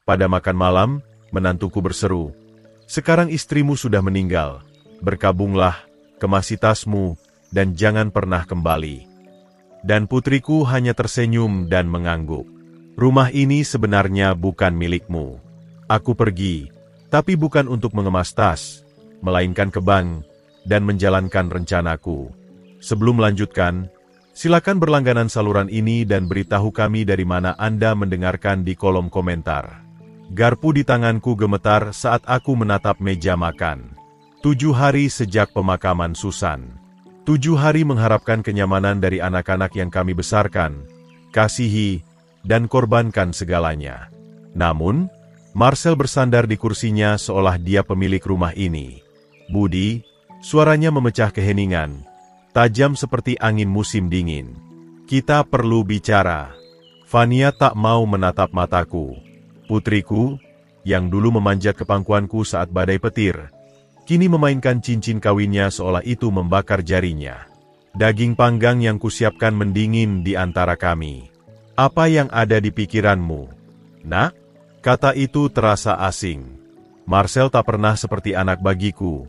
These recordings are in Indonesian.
Pada makan malam, menantuku berseru, "Sekarang istrimu sudah meninggal. Berkabunglah, kemasi tasmu, dan jangan pernah kembali." Dan putriku hanya tersenyum dan mengangguk. "Rumah ini sebenarnya bukan milikmu. Aku pergi, tapi bukan untuk mengemas tas, melainkan ke bank dan menjalankan rencanaku. Sebelum melanjutkan, silakan berlangganan saluran ini dan beritahu kami dari mana Anda mendengarkan di kolom komentar." Garpu di tanganku gemetar saat aku menatap meja makan. 7 hari sejak pemakaman Susan. 7 hari mengharapkan kenyamanan dari anak-anak yang kami besarkan, kasihi, dan korbankan segalanya. Namun, Marcel bersandar di kursinya seolah dia pemilik rumah ini. "Budi," suaranya memecah keheningan, tajam seperti angin musim dingin. "Kita perlu bicara." Fania tak mau menatap mataku. Putriku, yang dulu memanjat ke pangkuanku saat badai petir, kini memainkan cincin kawinnya seolah itu membakar jarinya. Daging panggang yang kusiapkan mendingin di antara kami. "Apa yang ada di pikiranmu, Nak?" Kata itu terasa asing. Marcel tak pernah seperti anak bagiku.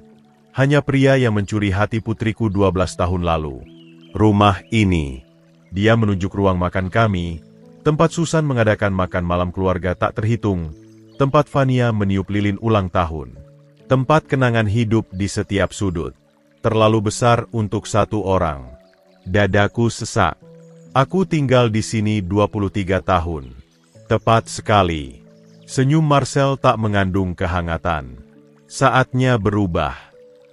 Hanya pria yang mencuri hati putriku 12 tahun lalu. "Rumah ini." Dia menunjuk ruang makan kami, tempat Susan mengadakan makan malam keluarga tak terhitung, tempat Fania meniup lilin ulang tahun. Tempat kenangan hidup di setiap sudut. Terlalu besar untuk satu orang. Dadaku sesak. Aku tinggal di sini 23 tahun. Tepat sekali. Senyum Marcel tak mengandung kehangatan. Saatnya berubah.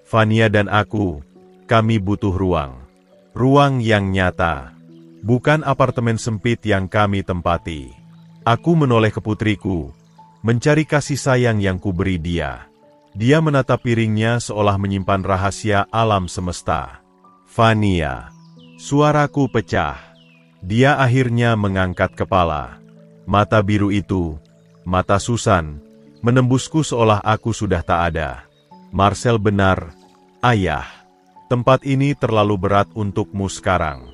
Fania dan aku, kami butuh ruang. Ruang yang nyata. Bukan apartemen sempit yang kami tempati. Aku menoleh ke putriku, mencari kasih sayang yang kuberi dia. Dia menatap piringnya seolah menyimpan rahasia alam semesta. "Fania." Suaraku pecah. Dia akhirnya mengangkat kepala. Mata biru itu, mata Susan, menembusku seolah aku sudah tak ada. "Marcel benar, Ayah. Tempat ini terlalu berat untukmu sekarang."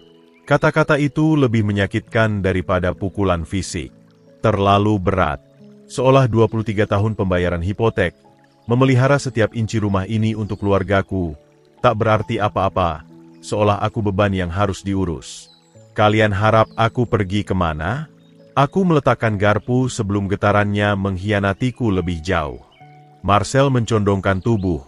Kata-kata itu lebih menyakitkan daripada pukulan fisik. Terlalu berat. Seolah 23 tahun pembayaran hipotek, memelihara setiap inci rumah ini untuk keluargaku, tak berarti apa-apa, seolah aku beban yang harus diurus. "Kalian harap aku pergi kemana?" Aku meletakkan garpu sebelum getarannya mengkhianatiku lebih jauh. Marcel mencondongkan tubuh,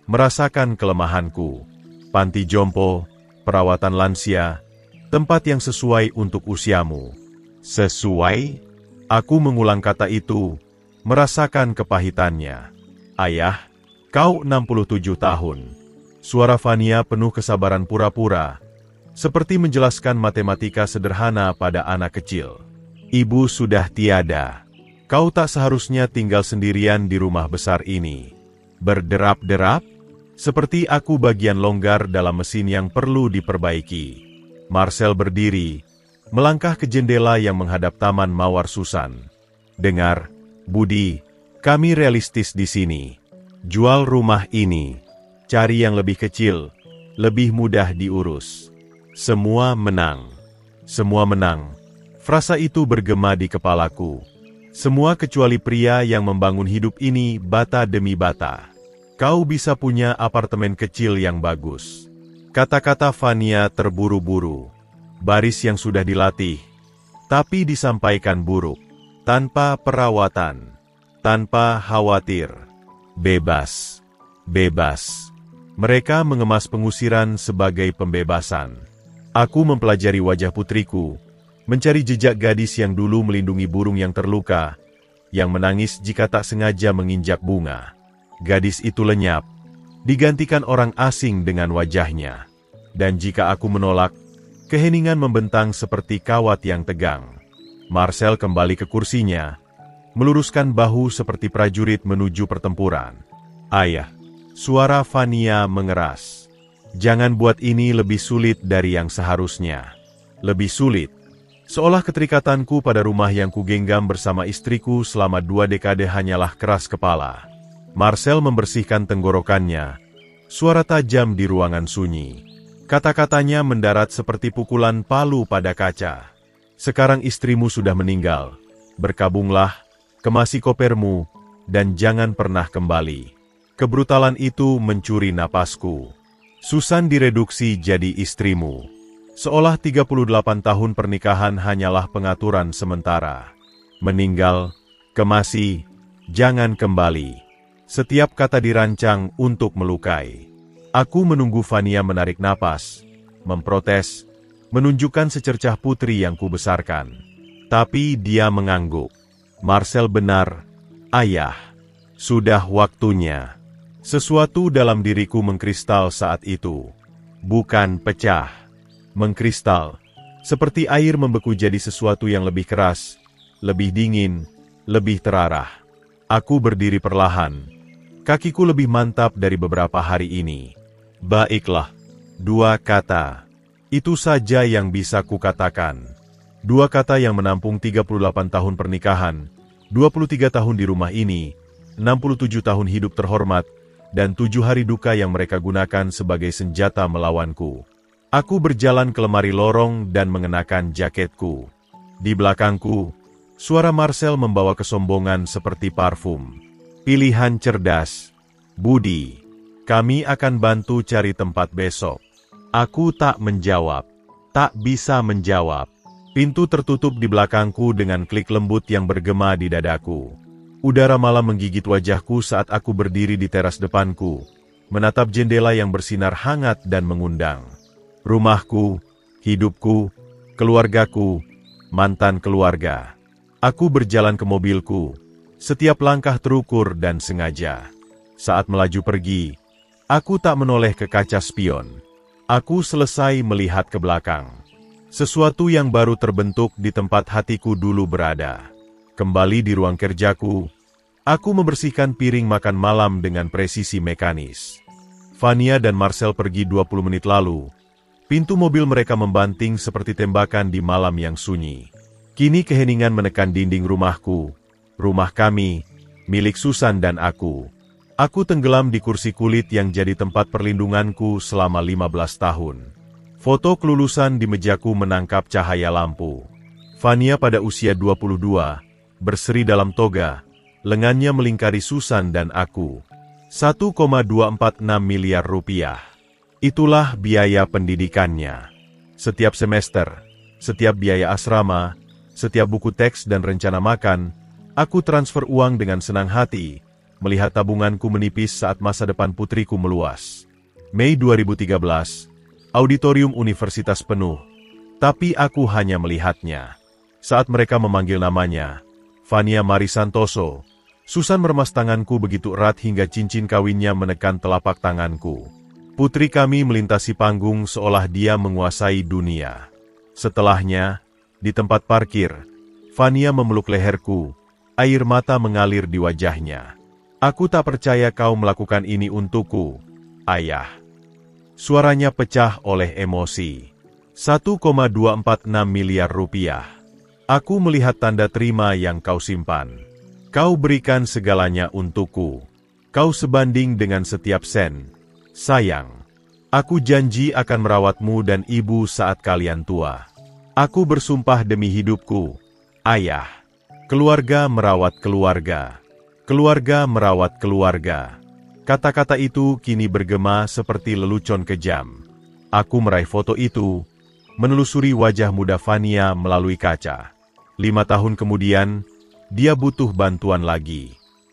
merasakan kelemahanku. "Panti jompo, perawatan lansia, tempat yang sesuai untuk usiamu." "Sesuai?" Aku mengulang kata itu, merasakan kepahitannya. "Ayah, kau 67 tahun. Suara Fania penuh kesabaran pura-pura, seperti menjelaskan matematika sederhana pada anak kecil. "Ibu sudah tiada. Kau tak seharusnya tinggal sendirian di rumah besar ini." Berderap-derap, seperti aku bagian longgar dalam mesin yang perlu diperbaiki. Marcel berdiri, melangkah ke jendela yang menghadap taman mawar Susan. "Dengar, Budi, kami realistis di sini. Jual rumah ini, cari yang lebih kecil, lebih mudah diurus. Semua menang. Semua menang." Frasa itu bergema di kepalaku. Semua kecuali pria yang membangun hidup ini bata demi bata. "Kau bisa punya apartemen kecil yang bagus." Kata-kata Fania terburu-buru, baris yang sudah dilatih, tapi disampaikan buruk, tanpa perawatan, tanpa khawatir. Bebas, bebas. Mereka mengemas pengusiran sebagai pembebasan. Aku mempelajari wajah putriku, mencari jejak gadis yang dulu melindungi burung yang terluka, yang menangis jika tak sengaja menginjak bunga. Gadis itu lenyap, digantikan orang asing dengan wajahnya. Dan jika aku menolak, keheningan membentang seperti kawat yang tegang. Marcel kembali ke kursinya, meluruskan bahu seperti prajurit menuju pertempuran. "Ayah," suara Fania mengeras. "Jangan buat ini lebih sulit dari yang seharusnya." Lebih sulit. Seolah keterikatanku pada rumah yang kugenggam bersama istriku selama 2 dekade hanyalah keras kepala. Marcel membersihkan tenggorokannya, suara tajam di ruangan sunyi. Kata-katanya mendarat seperti pukulan palu pada kaca. "Sekarang istrimu sudah meninggal. Berkabunglah, kemasi kopermu, dan jangan pernah kembali. Kebrutalan itu mencuri napasku. Susan direduksi jadi istrimu. Seolah 38 tahun pernikahan hanyalah pengaturan sementara. Meninggal, kemasi, jangan kembali. Setiap kata dirancang untuk melukai. Aku menunggu Vania menarik napas, memprotes, menunjukkan secercah putri yang kubesarkan. Tapi dia mengangguk. Marcel benar, ayah. Sudah waktunya. Sesuatu dalam diriku mengkristal saat itu. Bukan pecah. Mengkristal. Seperti air membeku jadi sesuatu yang lebih keras, lebih dingin, lebih terarah. Aku berdiri perlahan. Kakiku lebih mantap dari beberapa hari ini. Baiklah. 2 kata. Itu saja yang bisa kukatakan. 2 kata yang menampung 38 tahun pernikahan, 23 tahun di rumah ini, 67 tahun hidup terhormat, dan 7 hari duka yang mereka gunakan sebagai senjata melawanku. Aku berjalan ke lemari lorong dan mengenakan jaketku. Di belakangku, suara Marcel membawa kesombongan seperti parfum. Pilihan cerdas. Budi. Kami akan bantu cari tempat besok. Aku tak menjawab. Tak bisa menjawab. Pintu tertutup di belakangku dengan klik lembut yang bergema di dadaku. Udara malam menggigit wajahku saat aku berdiri di teras depanku, menatap jendela yang bersinar hangat dan mengundang. Rumahku, hidupku, keluargaku, mantan keluarga. Aku berjalan ke mobilku. Setiap langkah terukur dan sengaja. Saat melaju pergi, aku tak menoleh ke kaca spion. Aku selesai melihat ke belakang. Sesuatu yang baru terbentuk di tempat hatiku dulu berada. Kembali di ruang kerjaku, aku membersihkan piring makan malam dengan presisi mekanis. Vania dan Marcel pergi 20 menit lalu. Pintu mobil mereka membanting seperti tembakan di malam yang sunyi. Kini keheningan menekan dinding rumahku. Rumah kami, milik Susan dan aku. Aku tenggelam di kursi kulit yang jadi tempat perlindunganku selama 15 tahun. Foto kelulusan di mejaku menangkap cahaya lampu. Vania pada usia 22, berseri dalam toga, lengannya melingkari Susan dan aku. 1,246 miliar rupiah. Itulah biaya pendidikannya. Setiap semester, setiap biaya asrama, setiap buku teks dan rencana makan, aku transfer uang dengan senang hati, melihat tabunganku menipis saat masa depan putriku meluas. Mei 2013, auditorium universitas penuh, tapi aku hanya melihatnya. Saat mereka memanggil namanya, Vania Mari Santoso, Susan meremas tanganku begitu erat hingga cincin kawinnya menekan telapak tanganku. Putri kami melintasi panggung seolah dia menguasai dunia. Setelahnya, di tempat parkir, Vania memeluk leherku, air mata mengalir di wajahnya. Aku tak percaya kau melakukan ini untukku, ayah. Suaranya pecah oleh emosi. 1,246 miliar rupiah. Aku melihat tanda terima yang kau simpan. Kau berikan segalanya untukku. Kau sebanding dengan setiap sen. Sayang, aku janji akan merawatmu dan ibu saat kalian tua. Aku bersumpah demi hidupku, ayah. Keluarga merawat keluarga. Keluarga merawat keluarga. Kata-kata itu kini bergema seperti lelucon kejam. Aku meraih foto itu, menelusuri wajah muda Vania melalui kaca. 5 tahun kemudian, dia butuh bantuan lagi.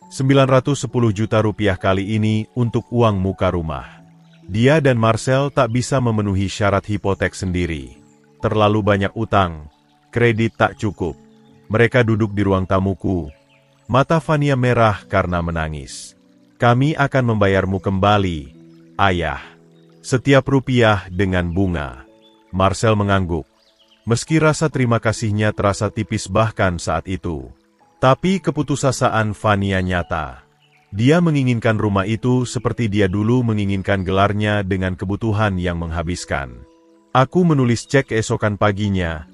910 juta rupiah kali ini untuk uang muka rumah. Dia dan Marcel tak bisa memenuhi syarat hipotek sendiri. Terlalu banyak utang, kredit tak cukup. Mereka duduk di ruang tamuku. Mata Vania merah karena menangis. Kami akan membayarmu kembali, ayah. Setiap rupiah dengan bunga. Marcel mengangguk. Meski rasa terima kasihnya terasa tipis bahkan saat itu. Tapi keputusasaan Vania nyata. Dia menginginkan rumah itu seperti dia dulu menginginkan gelarnya dengan kebutuhan yang menghabiskan. Aku menulis cek keesokan paginya.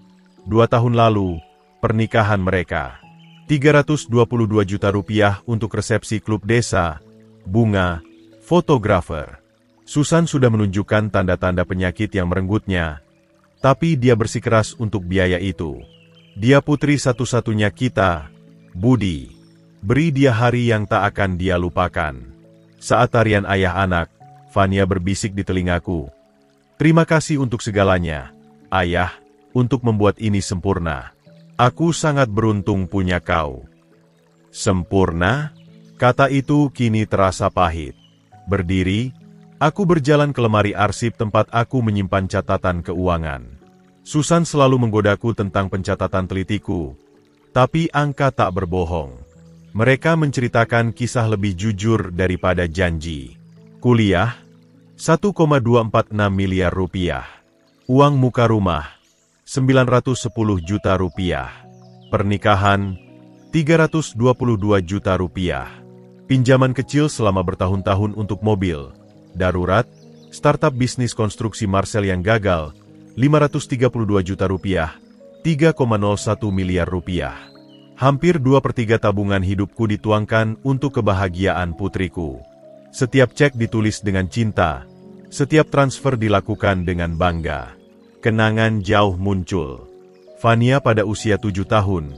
2 tahun lalu, pernikahan mereka. 322 juta rupiah untuk resepsi klub desa, bunga, fotografer. Susan sudah menunjukkan tanda-tanda penyakit yang merenggutnya, tapi dia bersikeras untuk biaya itu. Dia putri satu-satunya kita, Budi. Beri dia hari yang tak akan dia lupakan. Saat tarian ayah anak, Vania berbisik di telingaku. Terima kasih untuk segalanya, ayah, untuk membuat ini sempurna. Aku sangat beruntung punya kau. Sempurna? Kata itu kini terasa pahit. Berdiri, aku berjalan ke lemari arsip tempat aku menyimpan catatan keuangan. Susan selalu menggodaku tentang pencatatan telitiku, tapi angka tak berbohong. Mereka menceritakan kisah lebih jujur daripada janji. Kuliah, 1,246 miliar rupiah. Uang muka rumah, 910 juta rupiah. Pernikahan, 322 juta rupiah. Pinjaman kecil selama bertahun-tahun untuk mobil. Darurat, startup bisnis konstruksi Marcel yang gagal, 532 juta rupiah, 3,01 miliar rupiah. Hampir 2/3 tabungan hidupku dituangkan untuk kebahagiaan putriku. Setiap cek ditulis dengan cinta, setiap transfer dilakukan dengan bangga. Kenangan jauh muncul. Vania pada usia 7 tahun,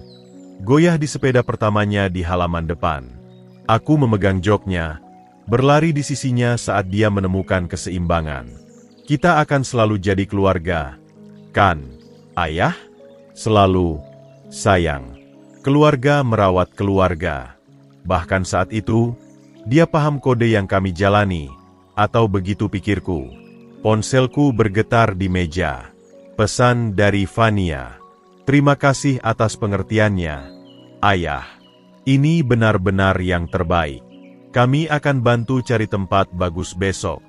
goyah di sepeda pertamanya di halaman depan. Aku memegang joknya, berlari di sisinya saat dia menemukan keseimbangan. Kita akan selalu jadi keluarga, kan, ayah? Selalu, sayang. Keluarga merawat keluarga. Bahkan saat itu, dia paham kode yang kami jalani, atau begitu pikirku. Ponselku bergetar di meja. Pesan dari Vania. Terima kasih atas pengertiannya, ayah. Ini benar-benar yang terbaik. Kami akan bantu cari tempat bagus besok.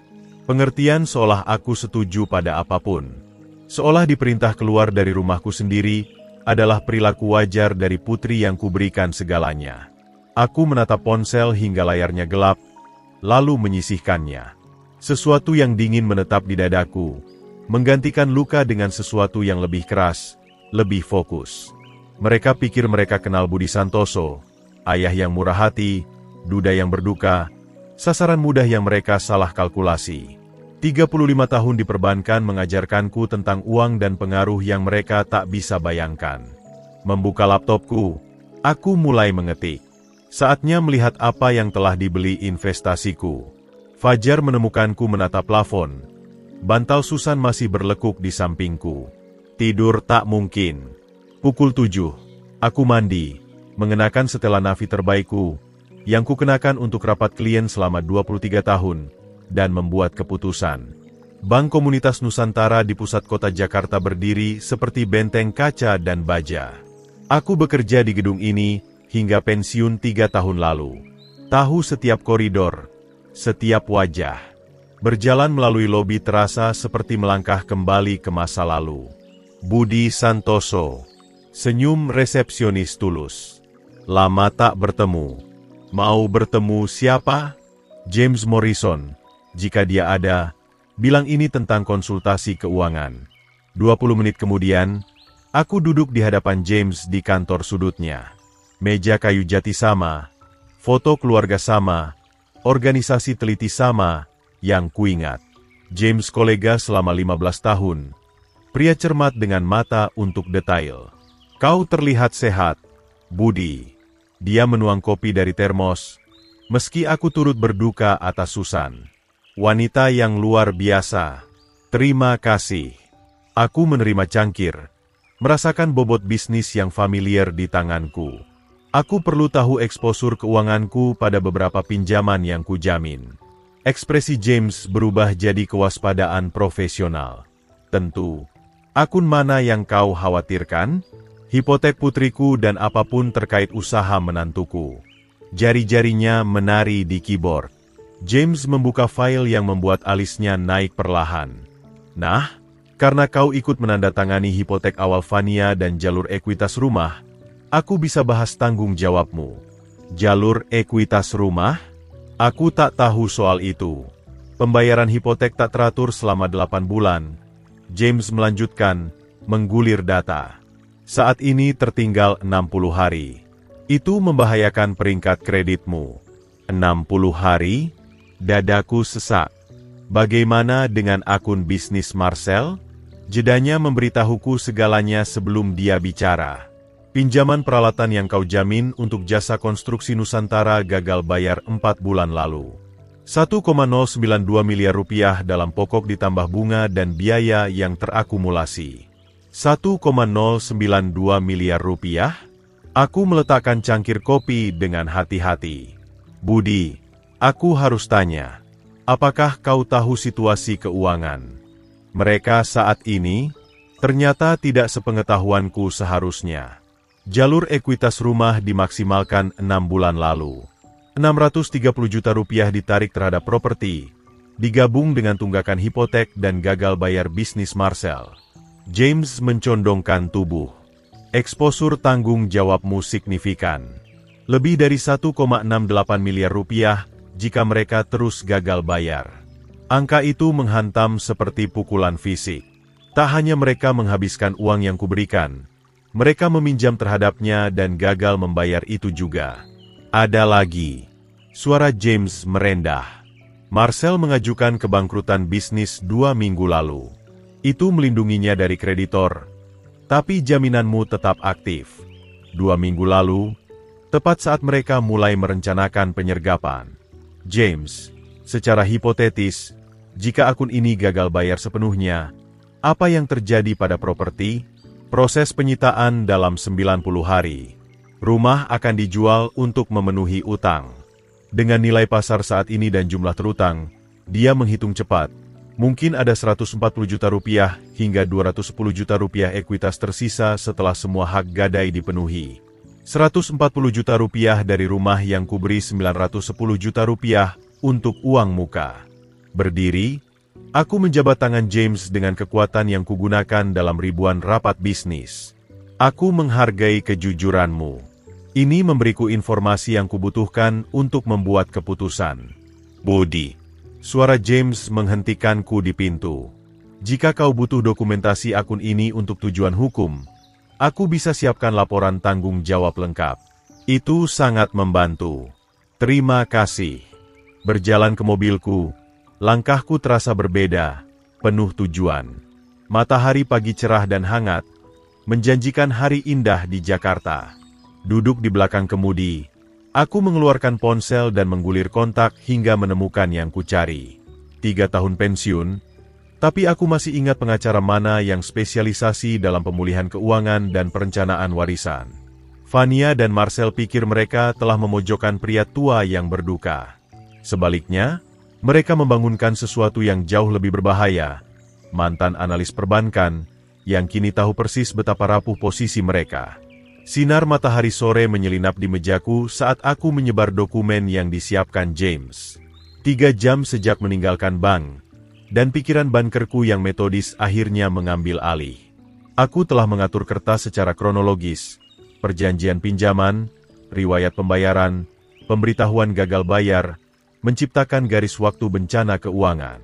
Pengertian seolah aku setuju pada apapun. Seolah diperintah keluar dari rumahku sendiri, adalah perilaku wajar dari putri yang kuberikan segalanya. Aku menatap ponsel hingga layarnya gelap, lalu menyisihkannya. Sesuatu yang dingin menetap di dadaku, menggantikan luka dengan sesuatu yang lebih keras, lebih fokus. Mereka pikir mereka kenal Budi Santoso, ayah yang murah hati, duda yang berduka, sasaran mudah yang mereka salah kalkulasi. 35 tahun di perbankan mengajarkanku tentang uang dan pengaruh yang mereka tak bisa bayangkan. Membuka laptopku, aku mulai mengetik. Saatnya melihat apa yang telah dibeli investasiku. Fajar menemukanku menatap plafon. Bantal Susan masih berlekuk di sampingku. Tidur tak mungkin. Pukul 7, aku mandi, mengenakan setelan navy terbaikku, yang kukenakan untuk rapat klien selama 23 tahun, dan membuat keputusan. Bank Komunitas Nusantara di pusat kota Jakarta berdiri seperti benteng kaca dan baja. Aku bekerja di gedung ini hingga pensiun 3 tahun lalu. Tahu setiap koridor, setiap wajah. Berjalan melalui lobi terasa seperti melangkah kembali ke masa lalu. Budi Santoso. Senyum resepsionis tulus. Lama tak bertemu. Mau bertemu siapa? James Morrison. Jika dia ada, bilang ini tentang konsultasi keuangan. 20 menit kemudian, aku duduk di hadapan James di kantor sudutnya. Meja kayu jati sama, foto keluarga sama, organisasi teliti sama, yang kuingat. James kolega selama 15 tahun. Pria cermat dengan mata untuk detail. Kau terlihat sehat, Budi. Dia menuang kopi dari termos, meski aku turut berduka atas Susan. Wanita yang luar biasa. Terima kasih. Aku menerima cangkir, merasakan bobot bisnis yang familiar di tanganku. Aku perlu tahu eksposur keuanganku pada beberapa pinjaman yang kujamin. Ekspresi James berubah jadi kewaspadaan profesional. Tentu, akun mana yang kau khawatirkan? Hipotek putriku dan apapun terkait usaha menantuku. Jari-jarinya menari di keyboard. James membuka file yang membuat alisnya naik perlahan. Nah, karena kau ikut menandatangani hipotek awal Vania dan jalur ekuitas rumah, aku bisa bahas tanggung jawabmu. Jalur ekuitas rumah? Aku tak tahu soal itu. Pembayaran hipotek tak teratur selama 8 bulan. James melanjutkan, menggulir data. Saat ini tertinggal 60 hari. Itu membahayakan peringkat kreditmu. 60 hari? Dadaku sesak. Bagaimana dengan akun bisnis Marcel? Jedanya memberitahuku segalanya sebelum dia bicara. Pinjaman peralatan yang kau jamin untuk jasa konstruksi Nusantara gagal bayar 4 bulan lalu. 1,092 miliar rupiah dalam pokok ditambah bunga dan biaya yang terakumulasi. 1,092 miliar rupiah? Aku meletakkan cangkir kopi dengan hati-hati. Budi, aku harus tanya, apakah kau tahu situasi keuangan mereka saat ini? Ternyata tidak sepengetahuanku seharusnya. Jalur ekuitas rumah dimaksimalkan 6 bulan lalu. 630 juta rupiah ditarik terhadap properti, digabung dengan tunggakan hipotek dan gagal bayar bisnis Marcel. James mencondongkan tubuh. Eksposur tanggung jawabmu signifikan. Lebih dari 1,68 miliar rupiah jika mereka terus gagal bayar. Angka itu menghantam seperti pukulan fisik. Tak hanya mereka menghabiskan uang yang kuberikan, mereka meminjam terhadapnya dan gagal membayar itu juga. Ada lagi. Suara James merendah. Marcel mengajukan kebangkrutan bisnis 2 minggu lalu. Itu melindunginya dari kreditor, tapi jaminanmu tetap aktif. 2 minggu lalu, tepat saat mereka mulai merencanakan penyergapan. James, secara hipotetis, jika akun ini gagal bayar sepenuhnya, apa yang terjadi pada properti? Proses penyitaan dalam 90 hari. Rumah akan dijual untuk memenuhi utang. Dengan nilai pasar saat ini dan jumlah terutang, dia menghitung cepat. Mungkin ada 140 juta rupiah hingga 210 juta rupiah ekuitas tersisa setelah semua hak gadai dipenuhi. 140 juta rupiah dari rumah yang kuberi 910 juta rupiah untuk uang muka. Berdiri, aku menjabat tangan James dengan kekuatan yang kugunakan dalam ribuan rapat bisnis. Aku menghargai kejujuranmu. Ini memberiku informasi yang kubutuhkan untuk membuat keputusan. Budi. Suara James menghentikanku di pintu. Jika kau butuh dokumentasi akun ini untuk tujuan hukum, aku bisa siapkan laporan tanggung jawab lengkap. Itu sangat membantu. Terima kasih. Berjalan ke mobilku, langkahku terasa berbeda, penuh tujuan. Matahari pagi cerah dan hangat, menjanjikan hari indah di Jakarta. Duduk di belakang kemudi, aku mengeluarkan ponsel dan menggulir kontak hingga menemukan yang kucari. 3 tahun pensiun, tapi aku masih ingat pengacara mana yang spesialisasi dalam pemulihan keuangan dan perencanaan warisan. Fania dan Marcel pikir mereka telah memojokkan pria tua yang berduka. Sebaliknya, mereka membangunkan sesuatu yang jauh lebih berbahaya. Mantan analis perbankan, yang kini tahu persis betapa rapuh posisi mereka. Sinar matahari sore menyelinap di mejaku saat aku menyebar dokumen yang disiapkan James. 3 jam sejak meninggalkan bank, dan pikiran bankerku yang metodis akhirnya mengambil alih. Aku telah mengatur kertas secara kronologis, perjanjian pinjaman, riwayat pembayaran, pemberitahuan gagal bayar, menciptakan garis waktu bencana keuangan.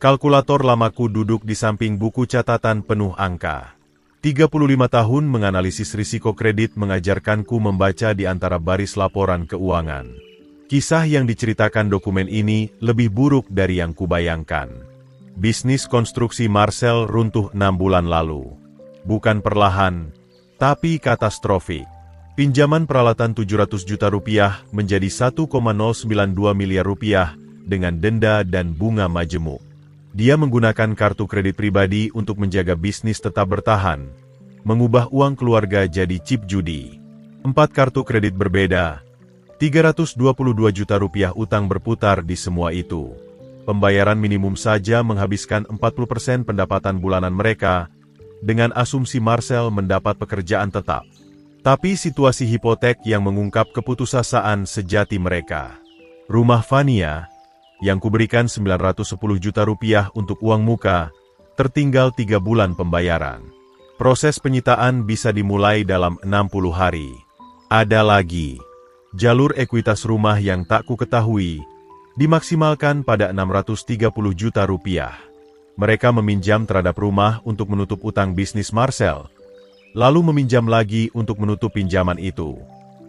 Kalkulator lamaku duduk di samping buku catatan penuh angka. 35 tahun menganalisis risiko kredit mengajarkanku membaca di antara baris laporan keuangan. Kisah yang diceritakan dokumen ini lebih buruk dari yang kubayangkan. Bisnis konstruksi Marcel runtuh 6 bulan lalu. Bukan perlahan, tapi katastrofik. Pinjaman peralatan 700 juta rupiah menjadi 1,092 miliar rupiah dengan denda dan bunga majemuk. Dia menggunakan kartu kredit pribadi untuk menjaga bisnis tetap bertahan, mengubah uang keluarga jadi chip judi. 4 kartu kredit berbeda, 322 juta rupiah utang berputar di semua itu. Pembayaran minimum saja menghabiskan 40% pendapatan bulanan mereka, dengan asumsi Marcel mendapat pekerjaan tetap. Tapi situasi hipotek yang mengungkap keputusasaan sejati mereka. Rumah Fania, yang kuberikan 910 juta rupiah untuk uang muka, tertinggal 3 bulan pembayaran. Proses penyitaan bisa dimulai dalam 60 hari. Ada lagi, jalur ekuitas rumah yang tak ku ketahui, dimaksimalkan pada 630 juta rupiah. Mereka meminjam terhadap rumah untuk menutup utang bisnis Marcel, lalu meminjam lagi untuk menutup pinjaman itu.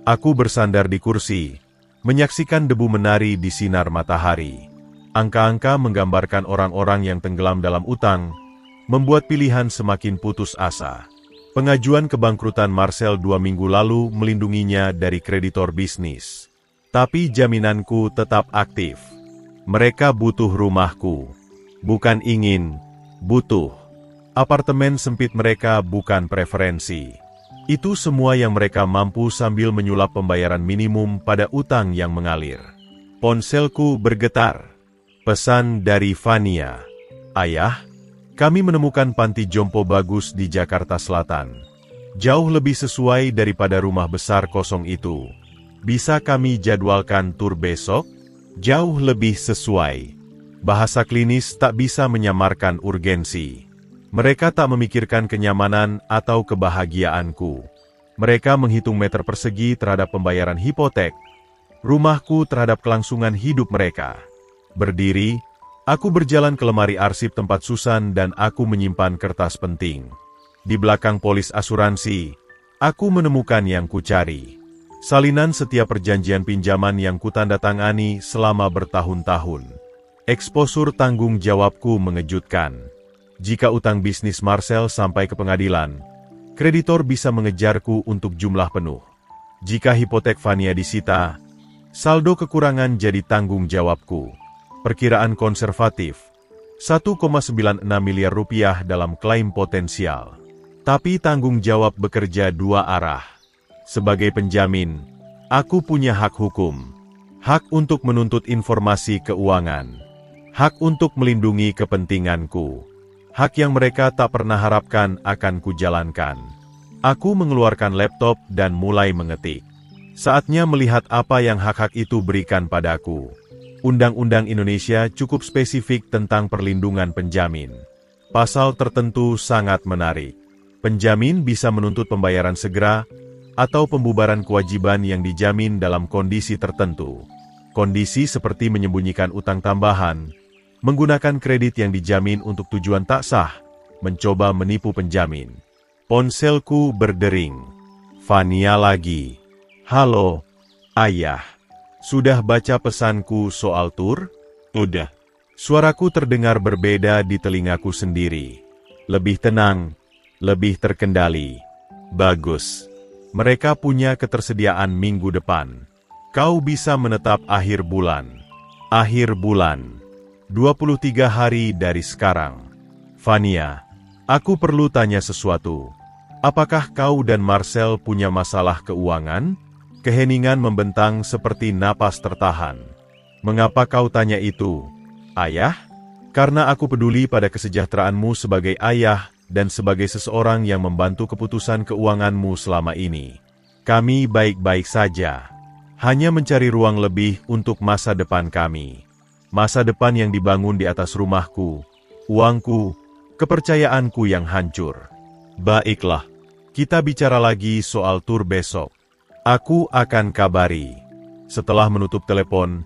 Aku bersandar di kursi, menyaksikan debu menari di sinar matahari. Angka-angka menggambarkan orang-orang yang tenggelam dalam utang, membuat pilihan semakin putus asa. Pengajuan kebangkrutan Marcel 2 minggu lalu melindunginya dari kreditor bisnis. Tapi jaminanku tetap aktif. Mereka butuh rumahku. Bukan ingin, butuh. Apartemen sempit mereka bukan preferensi. Itu semua yang mereka mampu sambil menyulap pembayaran minimum pada utang yang mengalir. Ponselku bergetar. Pesan dari Fania. Ayah, kami menemukan panti jompo bagus di Jakarta Selatan. Jauh lebih sesuai daripada rumah besar kosong itu. Bisa kami jadwalkan tur besok? Jauh lebih sesuai. Bahasa klinis tak bisa menyamarkan urgensi. Mereka tak memikirkan kenyamanan atau kebahagiaanku. Mereka menghitung meter persegi terhadap pembayaran hipotek. Rumahku terhadap kelangsungan hidup mereka. Berdiri, aku berjalan ke lemari arsip tempat Susan dan aku menyimpan kertas penting. Di belakang polis asuransi, aku menemukan yang kucari. Salinan setiap perjanjian pinjaman yang kutandatangani selama bertahun-tahun. Eksposur tanggung jawabku mengejutkan. Jika utang bisnis Marcel sampai ke pengadilan, kreditor bisa mengejarku untuk jumlah penuh. Jika hipotek Fania disita, saldo kekurangan jadi tanggung jawabku. Perkiraan konservatif, 1,96 miliar rupiah dalam klaim potensial. Tapi tanggung jawab bekerja dua arah. Sebagai penjamin, aku punya hak hukum. Hak untuk menuntut informasi keuangan. Hak untuk melindungi kepentinganku. Hak yang mereka tak pernah harapkan akan kujalankan. Aku mengeluarkan laptop dan mulai mengetik. Saatnya melihat apa yang hak-hak itu berikan padaku. Undang-undang Indonesia cukup spesifik tentang perlindungan penjamin. Pasal tertentu sangat menarik. Penjamin bisa menuntut pembayaran segera atau pembubaran kewajiban yang dijamin dalam kondisi tertentu. Kondisi seperti menyembunyikan utang tambahan, menggunakan kredit yang dijamin untuk tujuan tak sah, mencoba menipu penjamin. Ponselku berdering. Fania lagi. Halo, ayah. Sudah baca pesanku soal tur? Udah. Suaraku terdengar berbeda di telingaku sendiri. Lebih tenang, lebih terkendali. Bagus. Mereka punya ketersediaan minggu depan. Kau bisa menetap akhir bulan. Akhir bulan. 23 hari dari sekarang. Fania, aku perlu tanya sesuatu. Apakah kau dan Marcel punya masalah keuangan? Keheningan membentang seperti napas tertahan. Mengapa kau tanya itu, ayah? Karena aku peduli pada kesejahteraanmu sebagai ayah dan sebagai seseorang yang membantu keputusan keuanganmu selama ini. Kami baik-baik saja. Hanya mencari ruang lebih untuk masa depan kami. Masa depan yang dibangun di atas rumahku, uangku, kepercayaanku yang hancur. Baiklah, kita bicara lagi soal tur besok. Aku akan kabari. Setelah menutup telepon,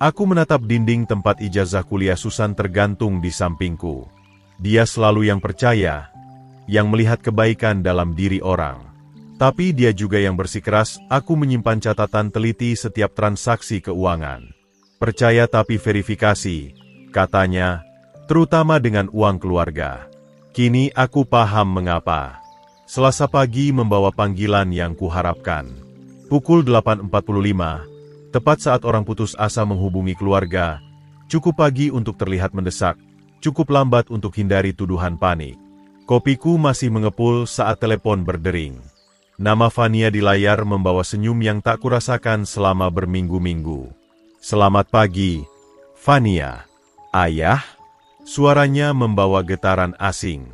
aku menatap dinding tempat ijazah kuliah Susan tergantung di sampingku. Dia selalu yang percaya, yang melihat kebaikan dalam diri orang. Tapi dia juga yang bersikeras, aku menyimpan catatan teliti setiap transaksi keuangan. Percaya tapi verifikasi, katanya, terutama dengan uang keluarga. Kini aku paham mengapa. Selasa pagi membawa panggilan yang kuharapkan. Pukul 8.45, tepat saat orang putus asa menghubungi keluarga, cukup pagi untuk terlihat mendesak, cukup lambat untuk hindari tuduhan panik. Kopiku masih mengepul saat telepon berdering. Nama Fania di layar membawa senyum yang tak kurasakan selama berminggu-minggu. Selamat pagi, Fania. Ayah? Suaranya membawa getaran asing.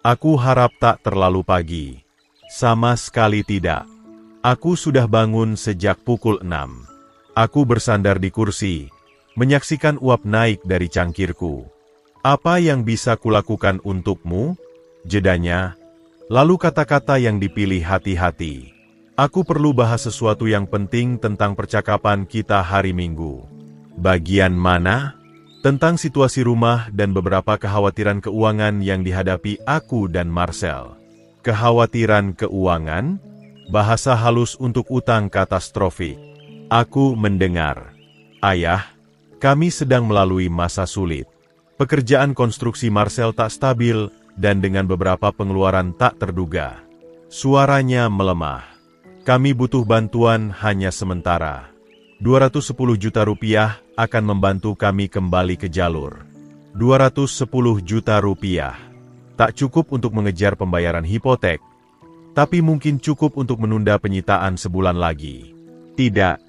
Aku harap tak terlalu pagi. Sama sekali tidak. Aku sudah bangun sejak pukul 6. Aku bersandar di kursi, menyaksikan uap naik dari cangkirku. Apa yang bisa kulakukan untukmu? Jedanya. Lalu kata-kata yang dipilih hati-hati. Aku perlu bahas sesuatu yang penting tentang percakapan kita hari Minggu. Bagian mana? Tentang situasi rumah dan beberapa kekhawatiran keuangan yang dihadapi aku dan Marcel. Kekhawatiran keuangan? Bahasa halus untuk utang katastrofik. Aku mendengar. Ayah, kami sedang melalui masa sulit. Pekerjaan konstruksi Marcel tak stabil dan dengan beberapa pengeluaran tak terduga. Suaranya melemah. Kami butuh bantuan hanya sementara. 210 juta rupiah akan membantu kami kembali ke jalur. 210 juta rupiah. Tak cukup untuk mengejar pembayaran hipotek, tapi mungkin cukup untuk menunda penyitaan sebulan lagi. Tidak,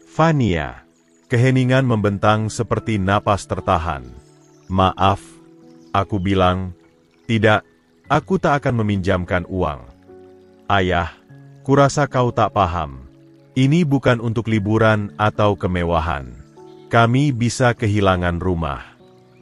Fania. Keheningan membentang seperti napas tertahan. Maaf, aku bilang, tidak, aku tak akan meminjamkan uang. Ayah, kurasa kau tak paham. Ini bukan untuk liburan atau kemewahan. Kami bisa kehilangan rumah.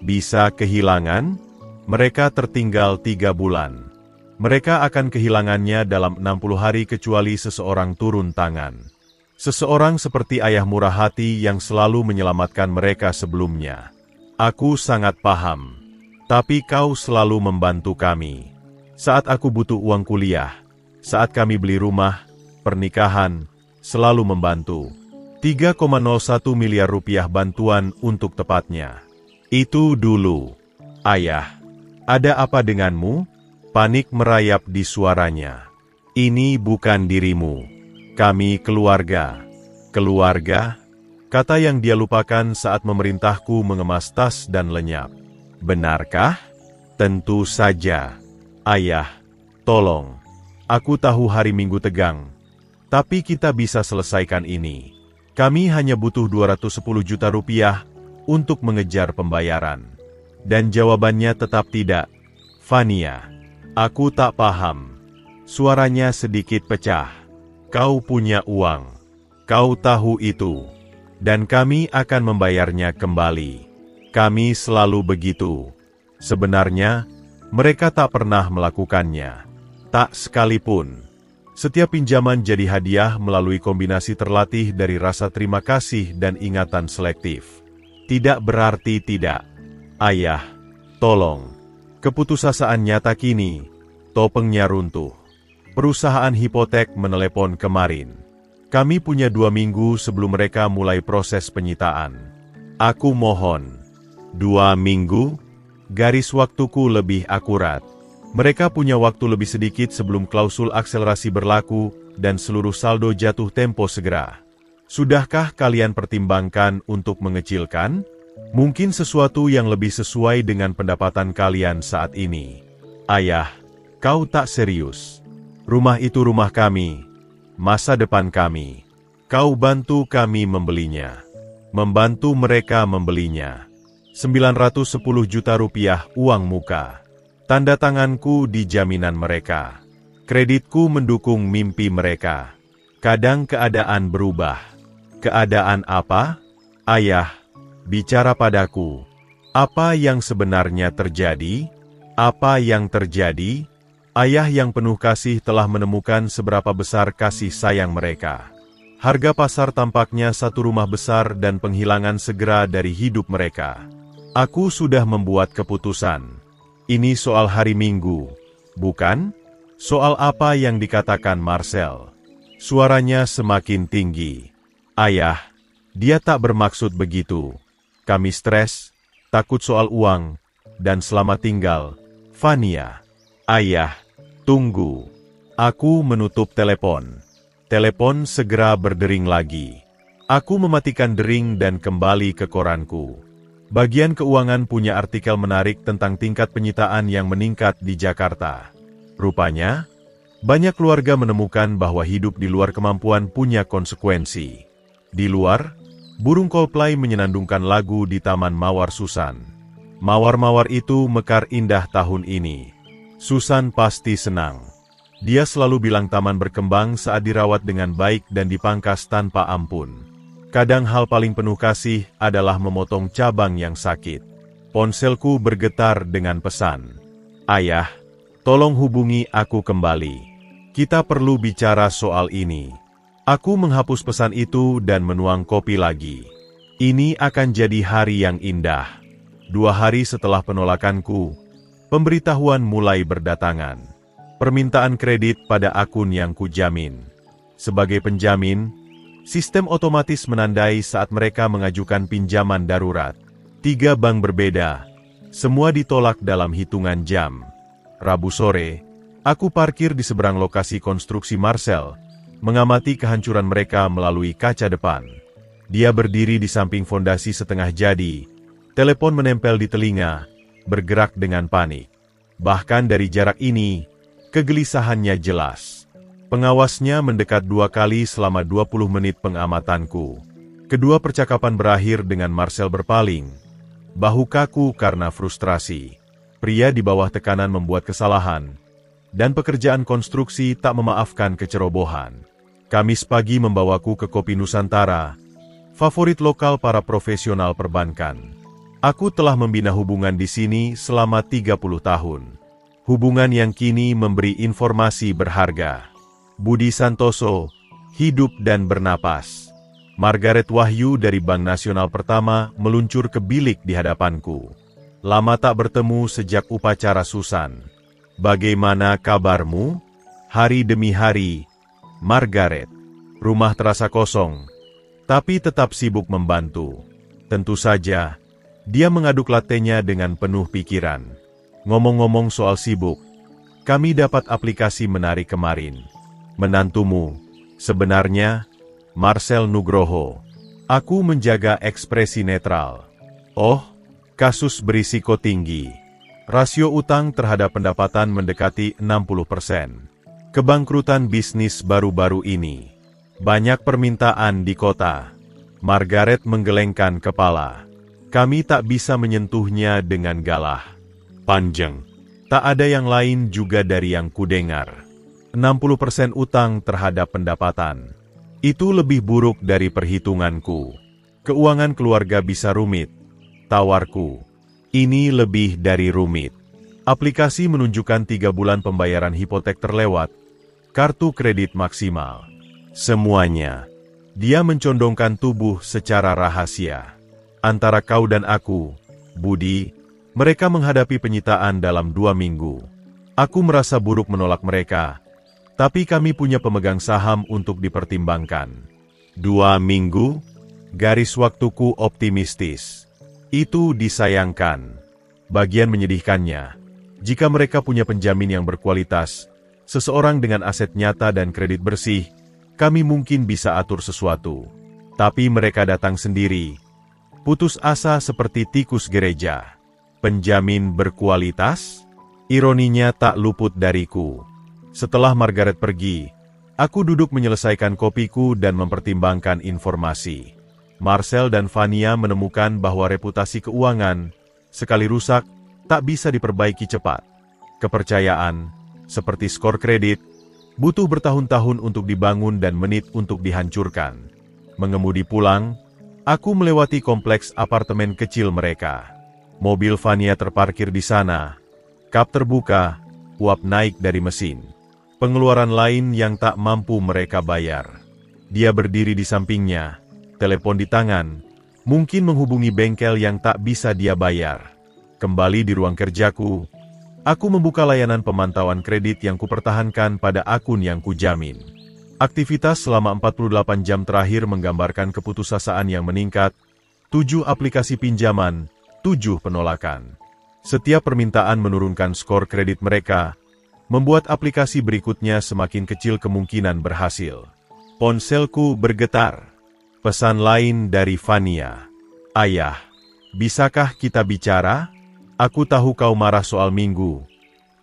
Bisa kehilangan? Mereka tertinggal 3 bulan. Mereka akan kehilangannya dalam 60 hari kecuali seseorang turun tangan. Seseorang seperti ayah murah hati yang selalu menyelamatkan mereka sebelumnya. Aku sangat paham. Tapi kau selalu membantu kami. Saat aku butuh uang kuliah, saat kami beli rumah, pernikahan, selalu membantu. 3,01 miliar rupiah bantuan untuk tepatnya. Itu dulu. Ayah, ada apa denganmu? Panik merayap di suaranya. Ini bukan dirimu. Kami keluarga. Keluarga? Kata yang dia lupakan saat memerintahku mengemas tas dan lenyap. Benarkah? Tentu saja. Ayah, tolong. Aku tahu hari Minggu tegang, tapi kita bisa selesaikan ini. Kami hanya butuh 210 juta rupiah untuk mengejar pembayaran. Dan jawabannya tetap tidak. Fania, aku tak paham. Suaranya sedikit pecah. Kau punya uang. Kau tahu itu. Dan kami akan membayarnya kembali. Kami selalu begitu. Sebenarnya, mereka tak pernah melakukannya. Tak sekalipun. Setiap pinjaman jadi hadiah melalui kombinasi terlatih dari rasa terima kasih dan ingatan selektif. Tidak berarti tidak. Ayah, tolong. Keputusasaan nyata kini, topengnya runtuh. Perusahaan hipotek menelepon kemarin. Kami punya 2 minggu sebelum mereka mulai proses penyitaan. Aku mohon. 2 minggu? Garis waktuku lebih akurat. Mereka punya waktu lebih sedikit sebelum klausul akselerasi berlaku dan seluruh saldo jatuh tempo segera. Sudahkah kalian pertimbangkan untuk mengecilkan? Mungkin sesuatu yang lebih sesuai dengan pendapatan kalian saat ini. Ayah, kau tak serius. Rumah itu rumah kami. Masa depan kami. Kau bantu kami membelinya. Membantu mereka membelinya. 910 juta rupiah uang muka. Tanda tanganku di jaminan mereka. Kreditku mendukung mimpi mereka. Kadang keadaan berubah. Keadaan apa? Ayah, bicara padaku. Apa yang sebenarnya terjadi? Apa yang terjadi? Ayah yang penuh kasih telah menemukan seberapa besar kasih sayang mereka. Harga pasar tampaknya satu rumah besar dan penghilangan segera dari hidup mereka. Aku sudah membuat keputusan. Ini soal hari Minggu, bukan? Soal apa yang dikatakan Marcel. Suaranya semakin tinggi. Ayah, dia tak bermaksud begitu. Kami stres, takut soal uang, dan selamat tinggal. Fania. Ayah, tunggu. Aku menutup telepon. Telepon segera berdering lagi. Aku mematikan dering dan kembali ke koranku. Bagian keuangan punya artikel menarik tentang tingkat penyitaan yang meningkat di Jakarta. Rupanya, banyak keluarga menemukan bahwa hidup di luar kemampuan punya konsekuensi. Di luar, burung Coldplay menyenandungkan lagu di Taman Mawar Susan. Mawar-mawar itu mekar indah tahun ini. Susan pasti senang. Dia selalu bilang taman berkembang saat dirawat dengan baik dan dipangkas tanpa ampun. Kadang hal paling penuh kasih adalah memotong cabang yang sakit. Ponselku bergetar dengan pesan. Ayah, tolong hubungi aku kembali. Kita perlu bicara soal ini. Aku menghapus pesan itu dan menuang kopi lagi. Ini akan jadi hari yang indah. 2 hari setelah penolakanku, pemberitahuan mulai berdatangan. Permintaan kredit pada akun yang kujamin. Sebagai penjamin, sistem otomatis menandai saat mereka mengajukan pinjaman darurat. 3 bank berbeda, semua ditolak dalam hitungan jam. Rabu sore, Aku parkir di seberang lokasi konstruksi Marcel, mengamati kehancuran mereka melalui kaca depan. Dia berdiri di samping fondasi setengah jadi, telepon menempel di telinga, bergerak dengan panik. Bahkan dari jarak ini, kegelisahannya jelas. Pengawasnya mendekat 2 kali selama 20 menit pengamatanku. Kedua percakapan berakhir dengan Marcel berpaling, bahu kaku karena frustrasi. Pria di bawah tekanan membuat kesalahan, dan pekerjaan konstruksi tak memaafkan kecerobohan. Kamis pagi membawaku ke Kopi Nusantara, favorit lokal para profesional perbankan. Aku telah membina hubungan di sini selama 30 tahun. Hubungan yang kini memberi informasi berharga. Budi Santoso, hidup dan bernapas. Margaret Wahyu dari Bank Nasional Pertama meluncur ke bilik di hadapanku. Lama tak bertemu sejak upacara Susan. Bagaimana kabarmu? Hari demi hari, Margaret. Rumah terasa kosong, tapi tetap sibuk membantu. Tentu saja, dia mengaduk latenya dengan penuh pikiran. Ngomong-ngomong soal sibuk, kami dapat aplikasi menarik kemarin. Menantumu, sebenarnya, Marcel Nugroho. Aku menjaga ekspresi netral. Oh, kasus berisiko tinggi. Rasio utang terhadap pendapatan mendekati 60%. Kebangkrutan bisnis baru-baru ini. Banyak permintaan di kota. Margaret menggelengkan kepala. Kami tak bisa menyentuhnya dengan galah. Panjang. Tak ada yang lain juga dari yang kudengar. 60% utang terhadap pendapatan. Itu lebih buruk dari perhitunganku. Keuangan keluarga bisa rumit. Tawarku. Ini lebih dari rumit. Aplikasi menunjukkan 3 bulan pembayaran hipotek terlewat, kartu kredit maksimal. Semuanya. Dia mencondongkan tubuh secara rahasia. Antara kau dan aku, Budi, mereka menghadapi penyitaan dalam 2 minggu. Aku merasa buruk menolak mereka, tapi kami punya pemegang saham untuk dipertimbangkan. 2 minggu? Garis waktuku optimistis. Itu disayangkan. Bagian menyedihkannya, jika mereka punya penjamin yang berkualitas, seseorang dengan aset nyata dan kredit bersih, kami mungkin bisa atur sesuatu. Tapi mereka datang sendiri. Putus asa seperti tikus gereja. Penjamin berkualitas? Ironinya tak luput dariku. Setelah Margaret pergi, aku duduk menyelesaikan kopiku dan mempertimbangkan informasi. Marcel dan Vania menemukan bahwa reputasi keuangan, sekali rusak, tak bisa diperbaiki cepat. Kepercayaan, seperti skor kredit, butuh bertahun-tahun untuk dibangun dan menit untuk dihancurkan. Mengemudi pulang, aku melewati kompleks apartemen kecil mereka. Mobil Vania terparkir di sana. Kap terbuka, uap naik dari mesin. Pengeluaran lain yang tak mampu mereka bayar. Dia berdiri di sampingnya. Telepon di tangan, mungkin menghubungi bengkel yang tak bisa dia bayar. Kembali di ruang kerjaku, aku membuka layanan pemantauan kredit yang kupertahankan pada akun yang kujamin. Aktivitas selama 48 jam terakhir menggambarkan keputusasaan yang meningkat, 7 aplikasi pinjaman, 7 penolakan. Setiap permintaan menurunkan skor kredit mereka, membuat aplikasi berikutnya semakin kecil kemungkinan berhasil. Ponselku bergetar. Pesan lain dari Vania. Ayah, bisakah kita bicara? Aku tahu kau marah soal minggu,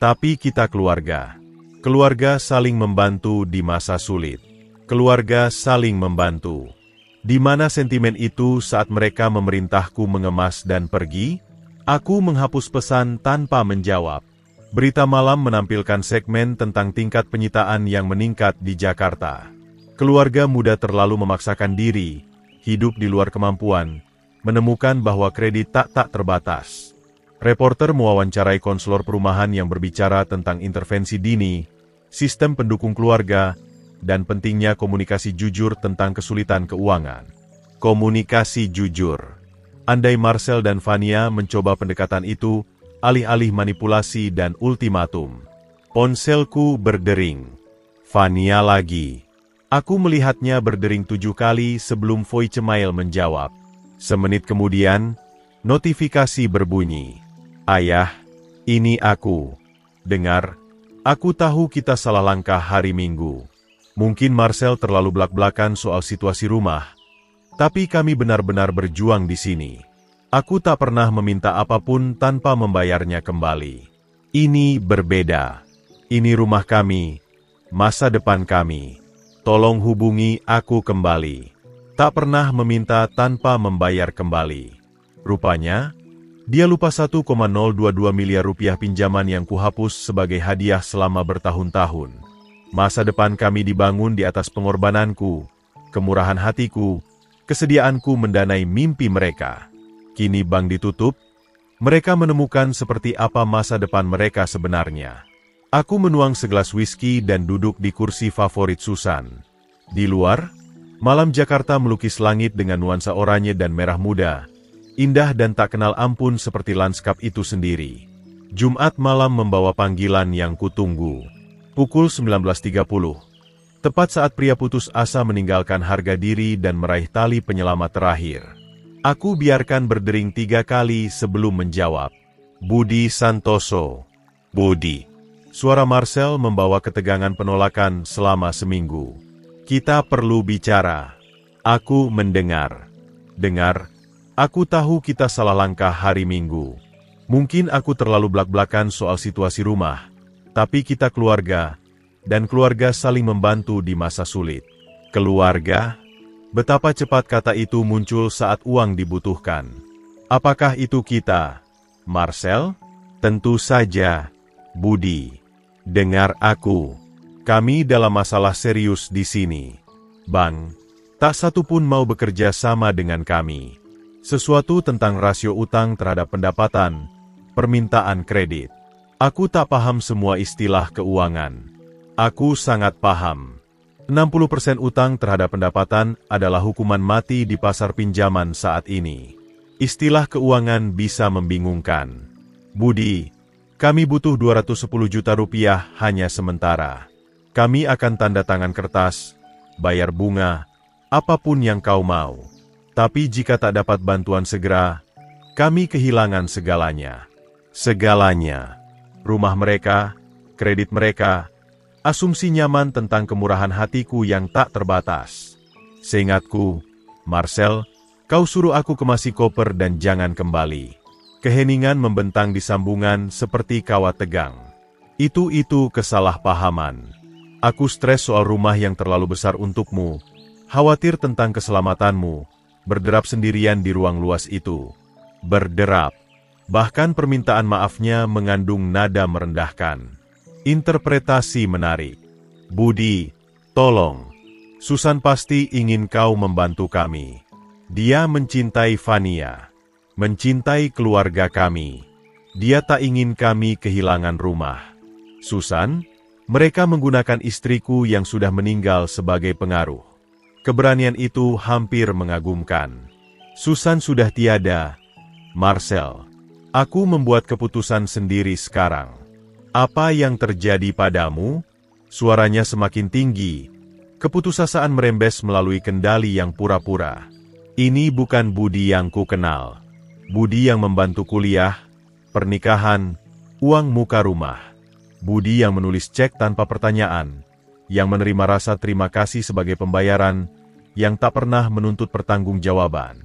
tapi kita keluarga. Keluarga saling membantu di masa sulit. Keluarga saling membantu. Di mana sentimen itu saat mereka memerintahku mengemas dan pergi? Aku menghapus pesan tanpa menjawab. Berita malam menampilkan segmen tentang tingkat penyitaan yang meningkat di Jakarta. Keluarga muda terlalu memaksakan diri, hidup di luar kemampuan, menemukan bahwa kredit tak terbatas. Reporter mewawancarai konselor perumahan yang berbicara tentang intervensi dini, sistem pendukung keluarga, dan pentingnya komunikasi jujur tentang kesulitan keuangan. Komunikasi jujur. Andai Marcel dan Vania mencoba pendekatan itu, alih-alih manipulasi dan ultimatum. Ponselku berdering. Vania lagi. Aku melihatnya berdering 7 kali sebelum voicemail menjawab. Semenit kemudian, notifikasi berbunyi. Ayah, ini aku. Dengar, Aku tahu kita salah langkah hari Minggu. Mungkin Marcel terlalu belak-belakan soal situasi rumah. Tapi kami benar-benar berjuang di sini. Aku tak pernah meminta apapun tanpa membayarnya kembali. Ini berbeda. Ini rumah kami, masa depan kami. Tolong hubungi aku kembali. Tak pernah meminta tanpa membayar kembali. Rupanya, dia lupa 1,022 miliar rupiah pinjaman yang kuhapus sebagai hadiah selama bertahun-tahun. Masa depan kami dibangun di atas pengorbananku, kemurahan hatiku, kesediaanku mendanai mimpi mereka. Kini bank ditutup, mereka menemukan seperti apa masa depan mereka sebenarnya. Aku menuang segelas whisky dan duduk di kursi favorit Susan. Di luar, malam Jakarta melukis langit dengan nuansa oranye dan merah muda, indah dan tak kenal ampun seperti lanskap itu sendiri. Jumat malam membawa panggilan yang kutunggu. Pukul 19.30. Tepat saat pria putus asa meninggalkan harga diri dan meraih tali penyelamat terakhir. Aku biarkan berdering 3 kali sebelum menjawab. Budi Santoso. Budi. Suara Marcel membawa ketegangan penolakan selama seminggu. Kita perlu bicara. Aku mendengar. Dengar. Aku tahu kita salah langkah hari Minggu. Mungkin aku terlalu belak-belakan soal situasi rumah. Tapi kita keluarga. Dan keluarga saling membantu di masa sulit. Keluarga? Betapa cepat kata itu muncul saat uang dibutuhkan. Apakah itu kita? Marcel? Tentu saja. Budi. Dengar aku. Kami dalam masalah serius di sini. Bang, tak satu pun mau bekerja sama dengan kami. Sesuatu tentang rasio utang terhadap pendapatan, permintaan kredit. Aku tak paham semua istilah keuangan. Aku sangat paham. 60% utang terhadap pendapatan adalah hukuman mati di pasar pinjaman saat ini. Istilah keuangan bisa membingungkan. Budi, kami butuh 210 juta rupiah hanya sementara. Kami akan tanda tangan kertas, bayar bunga, apapun yang kau mau. Tapi jika tak dapat bantuan segera, kami kehilangan segalanya. Segalanya. Rumah mereka, kredit mereka, asumsi nyaman tentang kemurahan hatiku yang tak terbatas. Seingatku, Marcel, kau suruh aku kemasi koper dan jangan kembali. Keheningan membentang di sambungan seperti kawat tegang. Itu kesalahpahaman. Aku stres soal rumah yang terlalu besar untukmu, khawatir tentang keselamatanmu, berderap sendirian di ruang luas itu. Berderap. Bahkan permintaan maafnya mengandung nada merendahkan. Interpretasi menarik. Budi, tolong. Susan pasti ingin kau membantu kami. Dia mencintai Fania. Mencintai keluarga kami. Dia tak ingin kami kehilangan rumah. Susan, mereka menggunakan istriku yang sudah meninggal sebagai pengaruh. Keberanian itu hampir mengagumkan. Susan sudah tiada. Marcel, aku membuat keputusan sendiri sekarang. Apa yang terjadi padamu? Suaranya semakin tinggi. Keputusasaan merembes melalui kendali yang pura-pura. Ini bukan Budi yang ku kenal. Budi yang membantu kuliah, pernikahan, uang muka rumah. Budi yang menulis cek tanpa pertanyaan, yang menerima rasa terima kasih sebagai pembayaran, yang tak pernah menuntut pertanggungjawaban.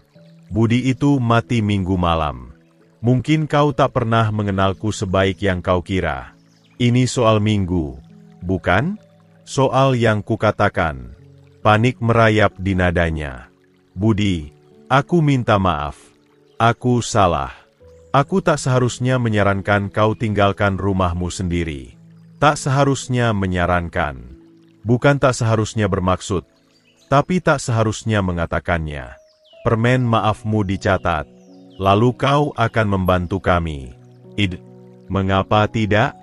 Budi itu mati Minggu malam. Mungkin kau tak pernah mengenalku sebaik yang kau kira. Ini soal Minggu, bukan? Soal yang kukatakan. Panik merayap di nadanya. Budi, aku minta maaf. Aku salah. Aku tak seharusnya menyarankan kau tinggalkan rumahmu sendiri. Tak seharusnya menyarankan. Bukan tak seharusnya bermaksud, tapi tak seharusnya mengatakannya. Permen maafmu dicatat, lalu kau akan membantu kami. Mengapa tidak?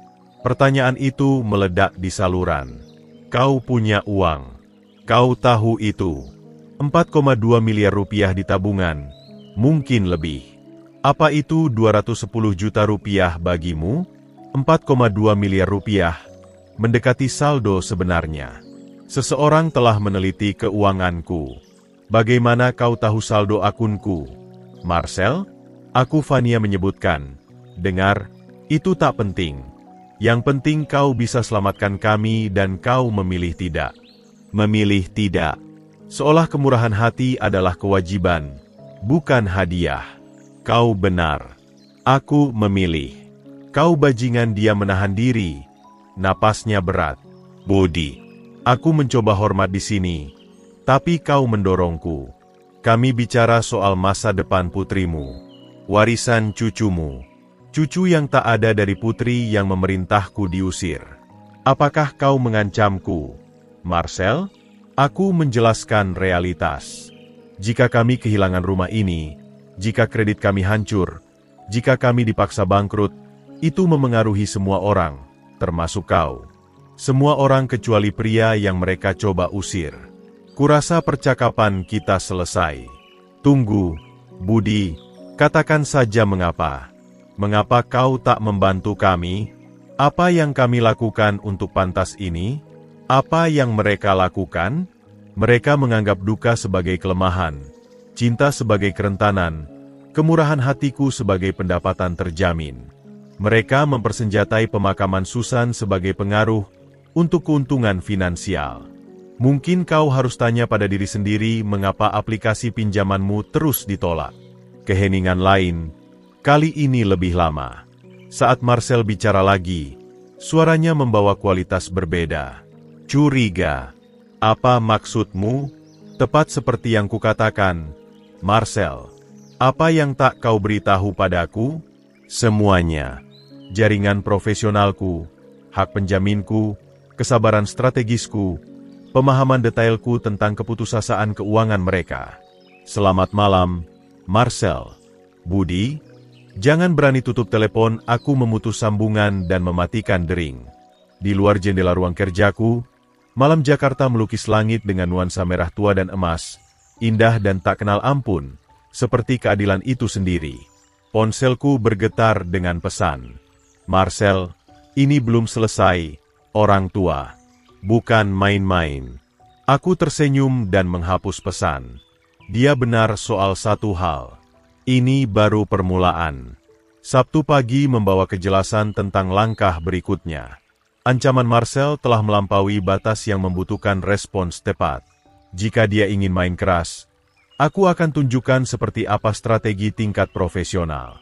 Pertanyaan itu meledak di saluran. Kau punya uang. Kau tahu itu. 4,2 miliar rupiah di tabungan. Mungkin lebih. Apa itu 210 juta rupiah bagimu? 4,2 miliar rupiah. Mendekati saldo sebenarnya. Seseorang telah meneliti keuanganku. Bagaimana kau tahu saldo akunku? Marcel? Aku Fania menyebutkan. Dengar, itu tak penting. Yang penting kau bisa selamatkan kami dan kau memilih tidak. Memilih tidak. Seolah kemurahan hati adalah kewajiban, bukan hadiah. Kau benar. Aku memilih. Kau bajingan. Dia menahan diri. Napasnya berat. Budi. Aku mencoba hormat di sini. Tapi kau mendorongku. Kami bicara soal masa depan putrimu. Warisan cucumu. Cucu yang tak ada dari putri yang memerintahku diusir. Apakah kau mengancamku, Marcel? Aku menjelaskan realitas. Jika kami kehilangan rumah ini, jika kredit kami hancur, jika kami dipaksa bangkrut, itu memengaruhi semua orang, termasuk kau. Semua orang kecuali pria yang mereka coba usir. Kurasa percakapan kita selesai. Tunggu, Budi. Katakan saja mengapa. Mengapa kau tak membantu kami? Apa yang kami lakukan untuk pantas ini? Apa yang mereka lakukan? Mereka menganggap duka sebagai kelemahan, cinta sebagai kerentanan, kemurahan hatiku sebagai pendapatan terjamin. Mereka mempersenjatai pemakaman Susan sebagai pengaruh untuk keuntungan finansial. Mungkin kau harus tanya pada diri sendiri mengapa aplikasi pinjamanmu terus ditolak. Keheningan lain, kali ini lebih lama. Saat Marcel bicara lagi, suaranya membawa kualitas berbeda. Curiga. Apa maksudmu? Tepat seperti yang kukatakan, Marcel. Apa yang tak kau beritahu padaku? Semuanya. Jaringan profesionalku, hak penjaminku, kesabaran strategisku, pemahaman detailku tentang keputusasaan keuangan mereka. Selamat malam, Marcel. Budi, jangan berani tutup telepon. Aku memutus sambungan dan mematikan dering. Di luar jendela ruang kerjaku, malam Jakarta melukis langit dengan nuansa merah tua dan emas, indah dan tak kenal ampun, seperti keadilan itu sendiri. Ponselku bergetar dengan pesan. Marcel, ini belum selesai, orang tua. Bukan main-main. Aku tersenyum dan menghapus pesan. Dia benar soal satu hal. Ini baru permulaan. Sabtu pagi membawa kejelasan tentang langkah berikutnya. Ancaman Marcel telah melampaui batas yang membutuhkan respons tepat. Jika dia ingin main keras, aku akan tunjukkan seperti apa strategi tingkat profesional.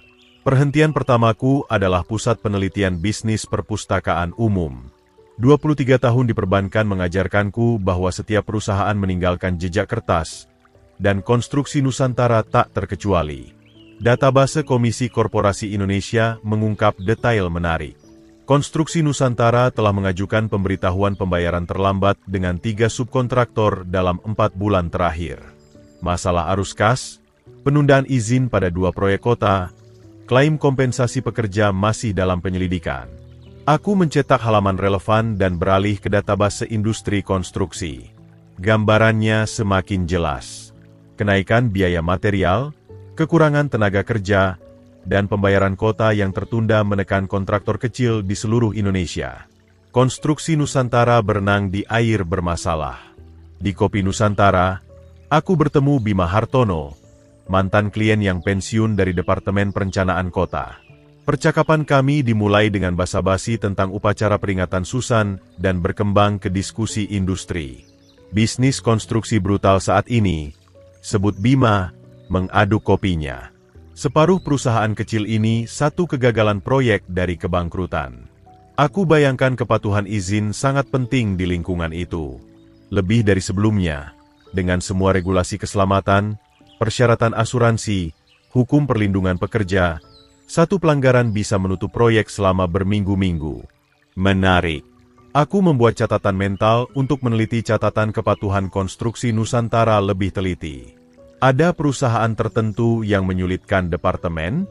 Perhentian pertamaku adalah Pusat Penelitian Bisnis Perpustakaan Umum. 23 tahun di perbankan mengajarkanku bahwa setiap perusahaan meninggalkan jejak kertas, dan konstruksi Nusantara tak terkecuali. Database Komisi Korporasi Indonesia mengungkap detail menarik. Konstruksi Nusantara telah mengajukan pemberitahuan pembayaran terlambat dengan 3 subkontraktor dalam 4 bulan terakhir. Masalah arus kas, penundaan izin pada 2 proyek kota, klaim kompensasi pekerja masih dalam penyelidikan. Aku mencetak halaman relevan dan beralih ke database industri konstruksi. Gambarannya semakin jelas. Kenaikan biaya material, kekurangan tenaga kerja, dan pembayaran kota yang tertunda menekan kontraktor kecil di seluruh Indonesia. Konstruksi Nusantara berenang di air bermasalah. Di Kopi Nusantara, aku bertemu Bima Hartono, mantan klien yang pensiun dari Departemen Perencanaan Kota. Percakapan kami dimulai dengan basa-basi tentang upacara peringatan Susan dan berkembang ke diskusi industri. Bisnis konstruksi brutal saat ini, sebut Bima, mengaduk kopinya. Separuh perusahaan kecil ini satu kegagalan proyek dari kebangkrutan. Aku bayangkan kepatuhan izin sangat penting di lingkungan itu. Lebih dari sebelumnya, dengan semua regulasi keselamatan, persyaratan asuransi, hukum perlindungan pekerja, satu pelanggaran bisa menutup proyek selama berminggu-minggu. Menarik. Aku membuat catatan mental untuk meneliti catatan kepatuhan konstruksi Nusantara lebih teliti. Ada perusahaan tertentu yang menyulitkan departemen?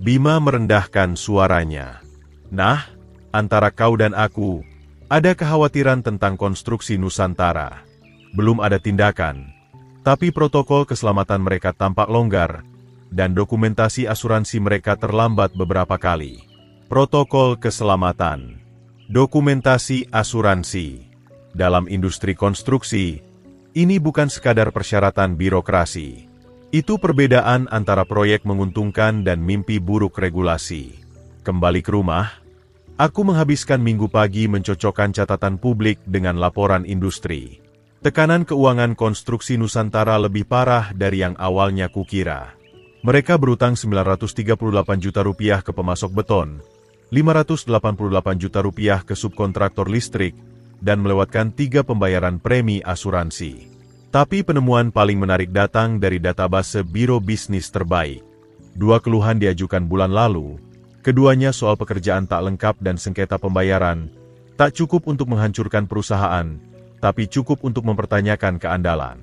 Bima merendahkan suaranya. Nah, antara kau dan aku, ada kekhawatiran tentang konstruksi Nusantara. Belum ada tindakan, tapi protokol keselamatan mereka tampak longgar, dan dokumentasi asuransi mereka terlambat beberapa kali. Protokol keselamatan, dokumentasi asuransi. Dalam industri konstruksi, ini bukan sekadar persyaratan birokrasi. Itu perbedaan antara proyek menguntungkan dan mimpi buruk regulasi. Kembali ke rumah, Aku menghabiskan minggu pagi mencocokkan catatan publik dengan laporan industri. Tekanan keuangan konstruksi Nusantara lebih parah dari yang awalnya kukira. Mereka berutang 938 juta rupiah ke pemasok beton, 588 juta rupiah ke subkontraktor listrik, dan melewatkan 3 pembayaran premi asuransi. Tapi penemuan paling menarik datang dari database Biro Bisnis Terbaik. 2 keluhan diajukan bulan lalu, keduanya soal pekerjaan tak lengkap dan sengketa pembayaran, tak cukup untuk menghancurkan perusahaan, tapi cukup untuk mempertanyakan keandalan.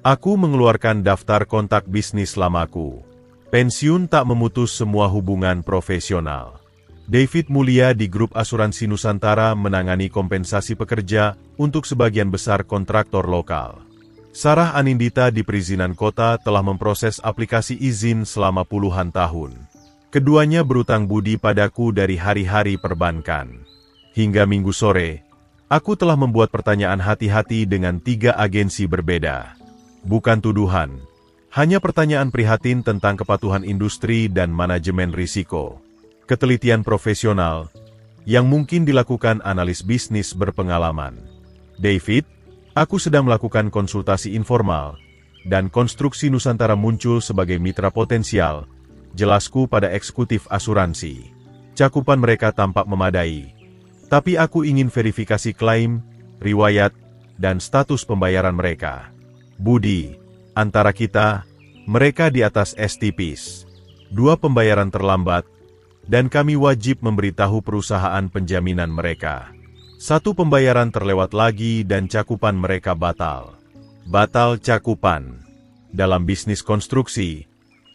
Aku mengeluarkan daftar kontak bisnis lamaku. Pensiun tak memutus semua hubungan profesional. David Mulia di Grup Asuransi Nusantara menangani kompensasi pekerja untuk sebagian besar kontraktor lokal. Sarah Anindita di Perizinan Kota telah memproses aplikasi izin selama puluhan tahun. Keduanya berutang budi padaku dari hari-hari perbankan. Hingga Minggu sore, aku telah membuat pertanyaan hati-hati dengan 3 agensi berbeda. Bukan tuduhan, hanya pertanyaan prihatin tentang kepatuhan industri dan manajemen risiko. Ketelitian profesional yang mungkin dilakukan analis bisnis berpengalaman. David, aku sedang melakukan konsultasi informal, dan konstruksi Nusantara muncul sebagai mitra potensial, jelasku pada eksekutif asuransi. Cakupan mereka tampak memadai, tapi aku ingin verifikasi klaim, riwayat, dan status pembayaran mereka. Budi, antara kita, mereka di atas es tipis. 2 pembayaran terlambat, dan kami wajib memberitahu perusahaan penjaminan mereka. 1 pembayaran terlewat lagi dan cakupan mereka batal. Batal cakupan. Dalam bisnis konstruksi,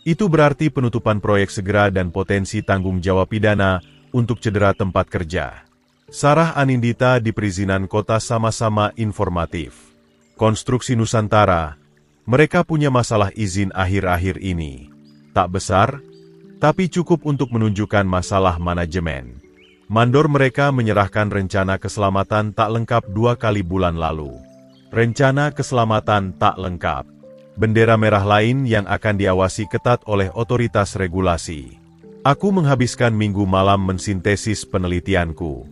itu berarti penutupan proyek segera dan potensi tanggung jawab pidana untuk cedera tempat kerja. Sarah Anindita di Perizinan Kota sama-sama informatif. Konstruksi Nusantara, mereka punya masalah izin akhir-akhir ini. Tak besar, tapi cukup untuk menunjukkan masalah manajemen. Mandor mereka menyerahkan rencana keselamatan tak lengkap 2 kali bulan lalu. Rencana keselamatan tak lengkap. Bendera merah lain yang akan diawasi ketat oleh otoritas regulasi. Aku menghabiskan minggu malam mensintesis penelitianku.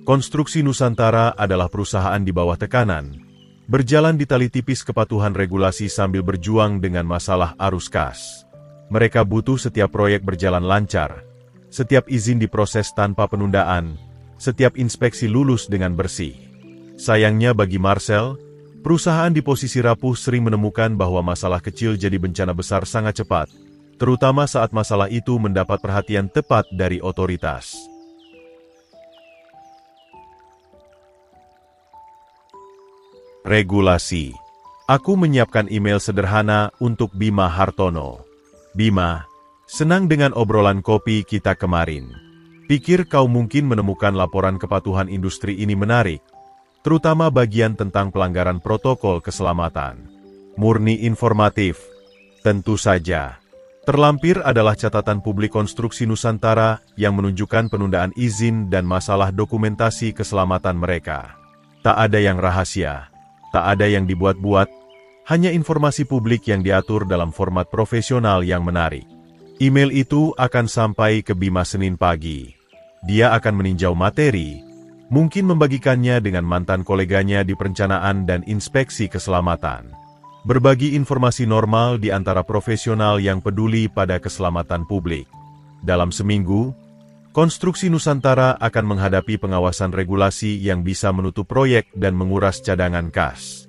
Konstruksi Nusantara adalah perusahaan di bawah tekanan, berjalan di tali tipis kepatuhan regulasi sambil berjuang dengan masalah arus kas. Mereka butuh setiap proyek berjalan lancar, setiap izin diproses tanpa penundaan, setiap inspeksi lulus dengan bersih. Sayangnya bagi Marcel, perusahaan di posisi rapuh sering menemukan bahwa masalah kecil jadi bencana besar sangat cepat, terutama saat masalah itu mendapat perhatian tepat dari otoritas. Regulasi. Aku menyiapkan email sederhana untuk Bima Hartono. Bima, senang dengan obrolan kopi kita kemarin. Pikir kau mungkin menemukan laporan kepatuhan industri ini menarik, terutama bagian tentang pelanggaran protokol keselamatan. Murni informatif. Tentu saja. Terlampir adalah catatan publik konstruksi Nusantara yang menunjukkan penundaan izin dan masalah dokumentasi keselamatan mereka. Tak ada yang rahasia, tak ada yang dibuat-buat, hanya informasi publik yang diatur dalam format profesional yang menarik. Email itu akan sampai ke Bima Senin pagi. Dia akan meninjau materi, mungkin membagikannya dengan mantan koleganya di perencanaan dan inspeksi keselamatan. Berbagi informasi normal di antara profesional yang peduli pada keselamatan publik. Dalam seminggu, Konstruksi Nusantara akan menghadapi pengawasan regulasi yang bisa menutup proyek dan menguras cadangan kas.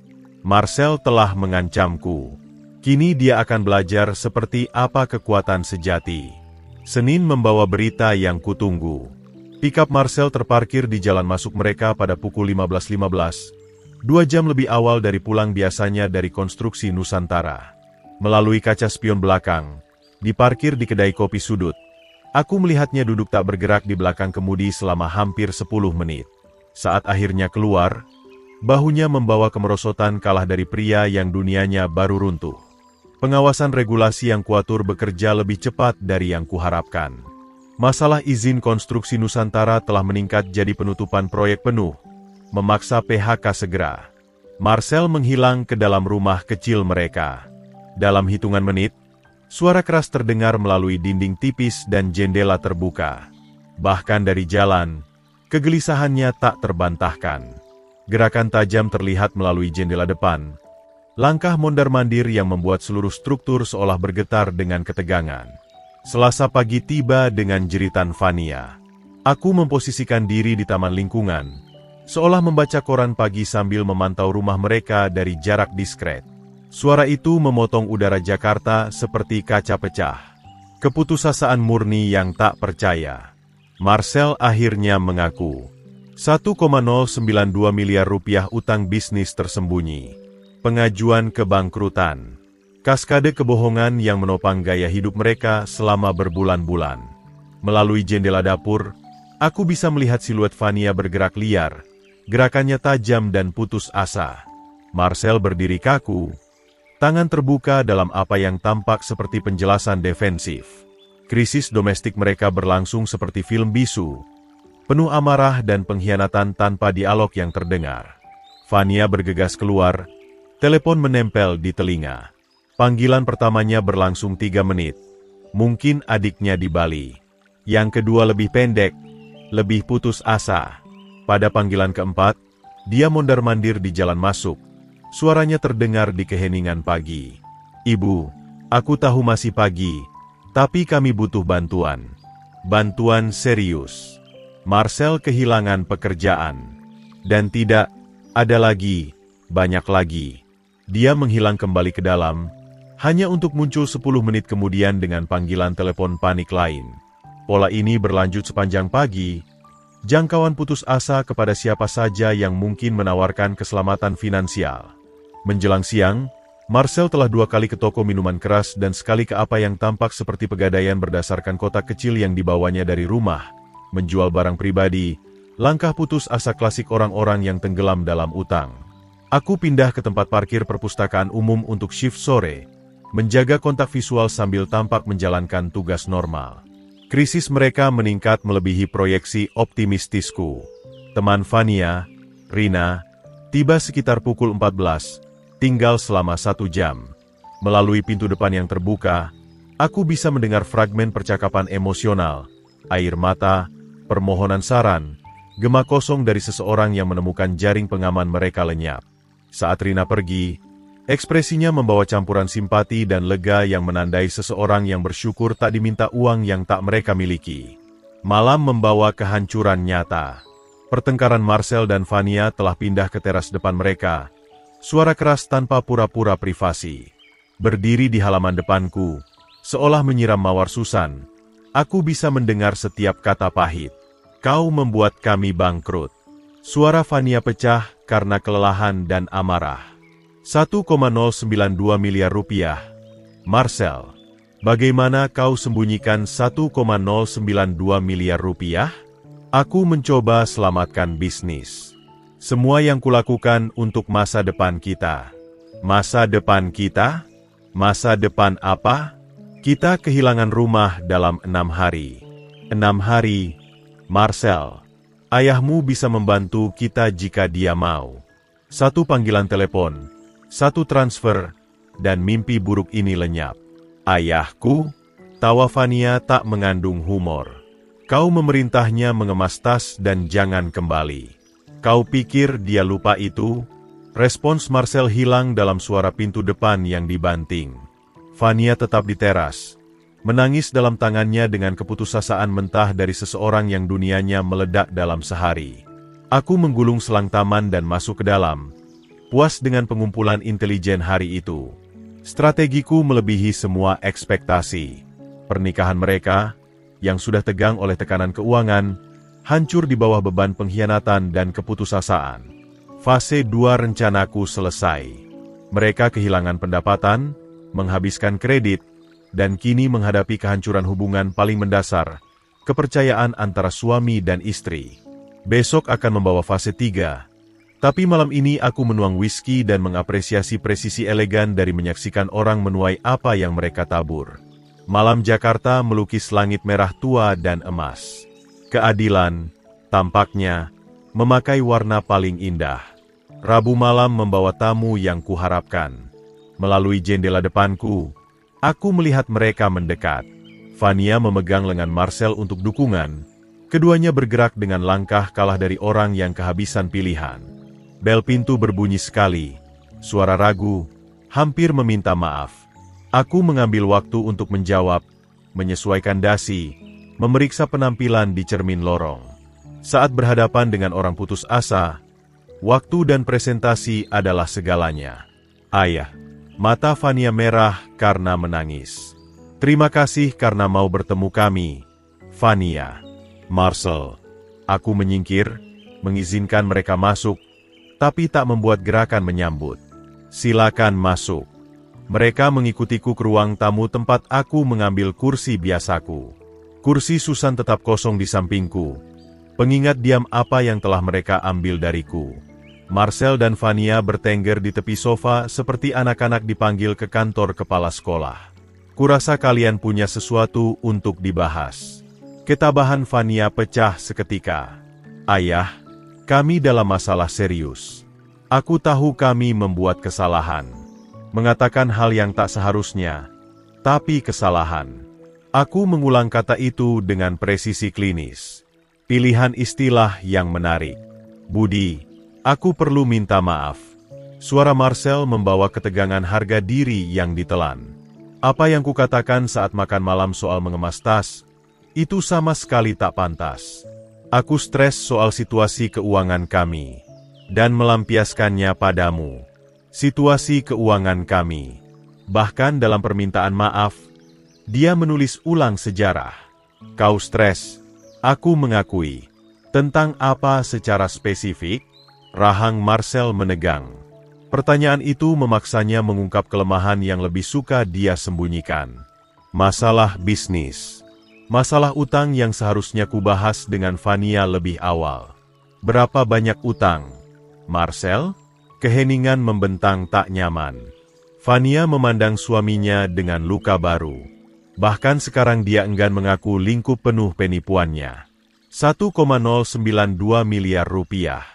Marcel telah mengancamku. Kini dia akan belajar seperti apa kekuatan sejati. Senin membawa berita yang kutunggu. Pikap Marcel terparkir di jalan masuk mereka pada pukul 15.15, 2 jam lebih awal dari pulang biasanya dari Konstruksi Nusantara. Melalui kaca spion belakang, diparkir di kedai kopi sudut. Aku melihatnya duduk tak bergerak di belakang kemudi selama hampir 10 menit. Saat akhirnya keluar, bahunya membawa kemerosotan kalah dari pria yang dunianya baru runtuh. Pengawasan regulasi yang kuatur bekerja lebih cepat dari yang kuharapkan. Masalah izin Konstruksi Nusantara telah meningkat jadi penutupan proyek penuh, memaksa PHK segera. Marcel menghilang ke dalam rumah kecil mereka. Dalam hitungan menit, suara keras terdengar melalui dinding tipis dan jendela terbuka. Bahkan dari jalan, Kegelisahannya tak terbantahkan. Gerakan tajam terlihat melalui jendela depan. Langkah mondar-mandir yang membuat seluruh struktur seolah bergetar dengan ketegangan. Selasa pagi tiba dengan jeritan Vania. Aku memposisikan diri di taman lingkungan, seolah membaca koran pagi sambil memantau rumah mereka dari jarak diskret. Suara itu memotong udara Jakarta seperti kaca pecah. Keputusasaan murni yang tak percaya. Marcel akhirnya mengaku. 1,092 miliar rupiah utang bisnis tersembunyi. Pengajuan kebangkrutan. Kaskade kebohongan yang menopang gaya hidup mereka selama berbulan-bulan. Melalui jendela dapur, aku bisa melihat siluet Vania bergerak liar. Gerakannya tajam dan putus asa. Marcel berdiri kaku. Tangan terbuka dalam apa yang tampak seperti penjelasan defensif. Krisis domestik mereka berlangsung seperti film bisu. Penuh amarah dan pengkhianatan tanpa dialog yang terdengar. Vania bergegas keluar. Telepon menempel di telinga. Panggilan pertamanya berlangsung 3 menit. Mungkin adiknya di Bali. Yang kedua lebih pendek, lebih putus asa. Pada panggilan keempat, dia mondar-mandir di jalan masuk. Suaranya terdengar di keheningan pagi. "Ibu, aku tahu masih pagi, tapi kami butuh bantuan. Bantuan serius." Marcel kehilangan pekerjaan. Dan tidak ada lagi, banyak lagi. Dia menghilang kembali ke dalam, hanya untuk muncul 10 menit kemudian dengan panggilan telepon panik lain. Pola ini berlanjut sepanjang pagi, jangkauan putus asa kepada siapa saja yang mungkin menawarkan keselamatan finansial. Menjelang siang, Marcel telah 2 kali ke toko minuman keras dan sekali ke apa yang tampak seperti pegadaian berdasarkan kotak kecil yang dibawanya dari rumah, menjual barang pribadi, langkah putus asa klasik orang-orang yang tenggelam dalam utang. Aku pindah ke tempat parkir perpustakaan umum untuk shift sore, menjaga kontak visual sambil tampak menjalankan tugas normal. Krisis mereka meningkat melebihi proyeksi optimistisku. Teman Vania, Rina, tiba sekitar pukul 14, tinggal selama 1 jam. Melalui pintu depan yang terbuka, aku bisa mendengar fragmen percakapan emosional, air mata, permohonan saran, gema kosong dari seseorang yang menemukan jaring pengaman mereka lenyap. Saat Rina pergi, ekspresinya membawa campuran simpati dan lega yang menandai seseorang yang bersyukur tak diminta uang yang tak mereka miliki. Malam membawa kehancuran nyata. Pertengkaran Marcel dan Vania telah pindah ke teras depan mereka. Suara keras tanpa pura-pura privasi. Berdiri di halaman depanku, seolah menyiram mawar susan, aku bisa mendengar setiap kata pahit. "Kau membuat kami bangkrut." Suara Vania pecah karena kelelahan dan amarah. 1,092 miliar rupiah. Marcel, bagaimana kau sembunyikan 1,092 miliar rupiah? Aku mencoba selamatkan bisnis. Semua yang kulakukan untuk masa depan kita. Masa depan kita? Masa depan apa? Kita kehilangan rumah dalam 6 hari. 6 hari, Marcel. Ayahmu bisa membantu kita jika dia mau. 1 panggilan telepon, 1 transfer, dan mimpi buruk ini lenyap. Ayahku? Tawa Vania tak mengandung humor. Kau memerintahnya mengemas tas dan jangan kembali. Kau pikir dia lupa itu? Respons Marcel hilang dalam suara pintu depan yang dibanting. Vania tetap di teras. Menangis dalam tangannya dengan keputusasaan mentah dari seseorang yang dunianya meledak dalam sehari. Aku menggulung selang taman dan masuk ke dalam, puas dengan pengumpulan intelijen hari itu. Strategiku melebihi semua ekspektasi. Pernikahan mereka, yang sudah tegang oleh tekanan keuangan, hancur di bawah beban pengkhianatan dan keputusasaan. Fase 2 rencanaku selesai. Mereka kehilangan pendapatan, menghabiskan kredit, dan kini menghadapi kehancuran hubungan paling mendasar, kepercayaan antara suami dan istri. Besok akan membawa fase 3. Tapi malam ini aku menuang whisky dan mengapresiasi presisi elegan dari menyaksikan orang menuai apa yang mereka tabur. Malam Jakarta melukis langit merah tua dan emas. Keadilan, tampaknya, memakai warna paling indah. Rabu malam membawa tamu yang kuharapkan. Melalui jendela depanku, aku melihat mereka mendekat. Vania memegang lengan Marcel untuk dukungan. Keduanya bergerak dengan langkah kalah dari orang yang kehabisan pilihan. Bel pintu berbunyi sekali. Suara ragu, hampir meminta maaf. Aku mengambil waktu untuk menjawab, menyesuaikan dasi, memeriksa penampilan di cermin lorong. Saat berhadapan dengan orang putus asa, waktu dan presentasi adalah segalanya. Ayah. Mata Fania merah karena menangis. Terima kasih karena mau bertemu kami, Fania. Marcel. Aku menyingkir, mengizinkan mereka masuk, tapi tak membuat gerakan menyambut. Silakan masuk. Mereka mengikutiku ke ruang tamu tempat aku mengambil kursi biasaku. Kursi Susan tetap kosong di sampingku. Pengingat diam apa yang telah mereka ambil dariku. Marcel dan Fania bertengger di tepi sofa seperti anak-anak dipanggil ke kantor kepala sekolah. Kurasa kalian punya sesuatu untuk dibahas. Ketabahan Fania pecah seketika. Ayah, kami dalam masalah serius. Aku tahu kami membuat kesalahan. Mengatakan hal yang tak seharusnya. Tapi kesalahan. Aku mengulang kata itu dengan presisi klinis. Pilihan istilah yang menarik. Budi, aku perlu minta maaf. Suara Marcel membawa ketegangan harga diri yang ditelan. Apa yang kukatakan saat makan malam soal mengemas tas, itu sama sekali tak pantas. Aku stres soal situasi keuangan kami, dan melampiaskannya padamu. Situasi keuangan kami. Bahkan dalam permintaan maaf, dia menulis ulang sejarah. Kau stres, aku mengakui. Tentang apa secara spesifik? Rahang Marcel menegang. Pertanyaan itu memaksanya mengungkap kelemahan yang lebih suka dia sembunyikan. Masalah bisnis. Masalah utang yang seharusnya kubahas dengan Fania lebih awal. Berapa banyak utang? Marcel? Keheningan membentang tak nyaman. Fania memandang suaminya dengan luka baru. Bahkan sekarang dia enggan mengaku lingkup penuh penipuannya. 1,092 miliar rupiah.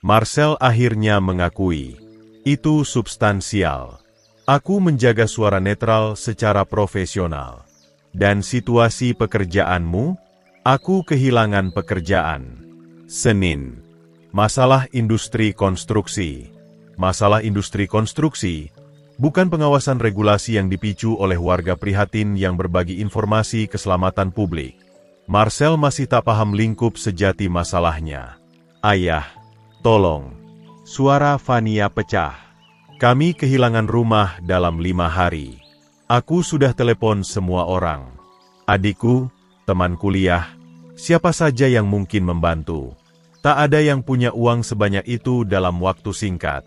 Marcel akhirnya mengakui. Itu substansial. Aku menjaga suara netral secara profesional. Dan situasi pekerjaanmu? Aku kehilangan pekerjaan. Senin. Masalah industri konstruksi. Masalah industri konstruksi bukan pengawasan regulasi yang dipicu oleh warga prihatin yang berbagi informasi keselamatan publik. Marcel masih tak paham lingkup sejati masalahnya. Ayah, tolong. Suara Fania pecah. Kami kehilangan rumah dalam 5 hari. Aku sudah telepon semua orang. Adikku, teman kuliah, siapa saja yang mungkin membantu. Tak ada yang punya uang sebanyak itu dalam waktu singkat.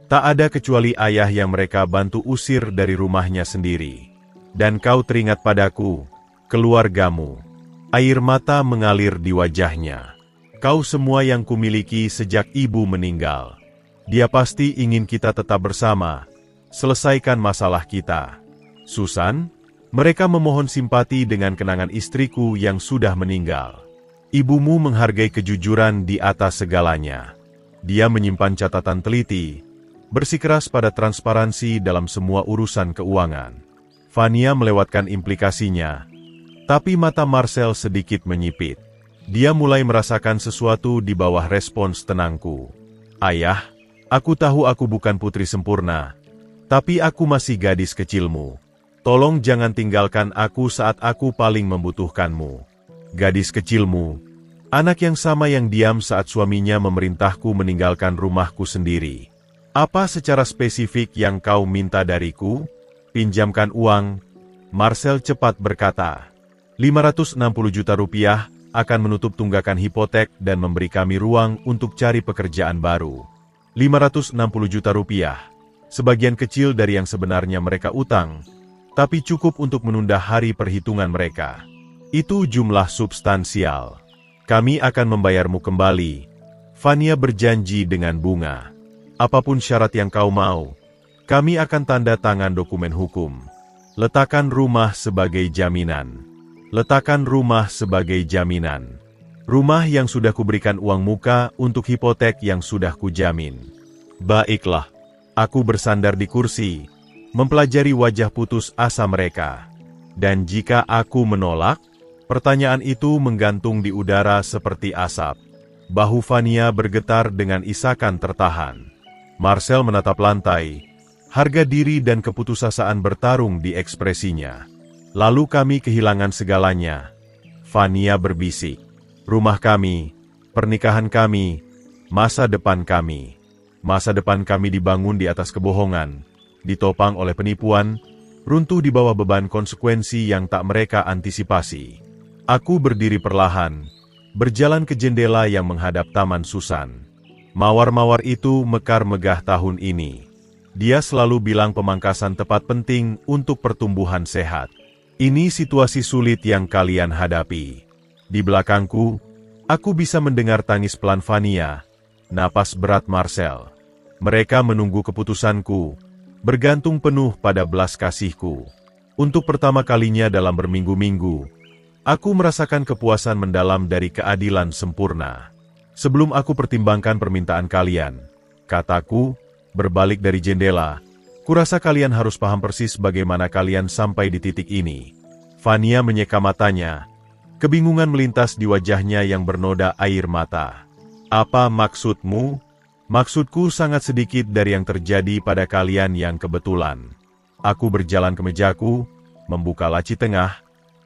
Tak ada kecuali ayah yang mereka bantu usir dari rumahnya sendiri. Dan kau teringat padaku, keluargamu. Air mata mengalir di wajahnya. Kau semua yang kumiliki sejak ibu meninggal. Dia pasti ingin kita tetap bersama. Selesaikan masalah kita. Susan, mereka memohon simpati dengan kenangan istriku yang sudah meninggal. Ibumu menghargai kejujuran di atas segalanya. Dia menyimpan catatan teliti, bersikeras pada transparansi dalam semua urusan keuangan. Fania melewatkan implikasinya, tapi mata Marcel sedikit menyipit. Dia mulai merasakan sesuatu di bawah respons tenangku. Ayah, aku tahu aku bukan putri sempurna, tapi aku masih gadis kecilmu. Tolong jangan tinggalkan aku saat aku paling membutuhkanmu. Gadis kecilmu, anak yang sama yang diam saat suaminya memerintahku meninggalkan rumahku sendiri. Apa secara spesifik yang kau minta dariku? Pinjamkan uang. Marcel cepat berkata. 560 juta rupiah akan menutup tunggakan hipotek dan memberi kami ruang untuk cari pekerjaan baru. 560 juta rupiah. Sebagian kecil dari yang sebenarnya mereka utang, tapi cukup untuk menunda hari perhitungan mereka. Itu jumlah substansial. Kami akan membayarmu kembali. Fania berjanji dengan bunga. Apapun syarat yang kau mau, kami akan tanda tangan dokumen hukum. Letakkan rumah sebagai jaminan. Letakkan rumah sebagai jaminan. Rumah yang sudah kuberikan uang muka untuk hipotek yang sudah kujamin. Baiklah. Aku bersandar di kursi, mempelajari wajah putus asa mereka. Dan jika aku menolak, Pertanyaan itu menggantung di udara seperti asap. Bahu Fania bergetar dengan isakan tertahan. Marcel menatap lantai. Harga diri dan keputusasaan bertarung di ekspresinya. Lalu kami kehilangan segalanya. Fania berbisik. Rumah kami, pernikahan kami, masa depan kami. Masa depan kami dibangun di atas kebohongan, ditopang oleh penipuan, runtuh di bawah beban konsekuensi yang tak mereka antisipasi. Aku berdiri perlahan, berjalan ke jendela yang menghadap Taman Susan. Mawar-mawar itu mekar megah tahun ini. Dia selalu bilang pemangkasan tepat penting untuk pertumbuhan sehat. Ini situasi sulit yang kalian hadapi. Di belakangku, aku bisa mendengar tangis pelan Fania, napas berat Marcel. Mereka menunggu keputusanku, bergantung penuh pada belas kasihku. Untuk pertama kalinya dalam berminggu-minggu, aku merasakan kepuasan mendalam dari keadilan sempurna. Sebelum aku pertimbangkan permintaan kalian, kataku, berbalik dari jendela, kurasa kalian harus paham persis bagaimana kalian sampai di titik ini. Fania menyeka matanya. Kebingungan melintas di wajahnya yang bernoda air mata. Apa maksudmu? Maksudku sangat sedikit dari yang terjadi pada kalian yang kebetulan. Aku berjalan ke mejaku, membuka laci tengah,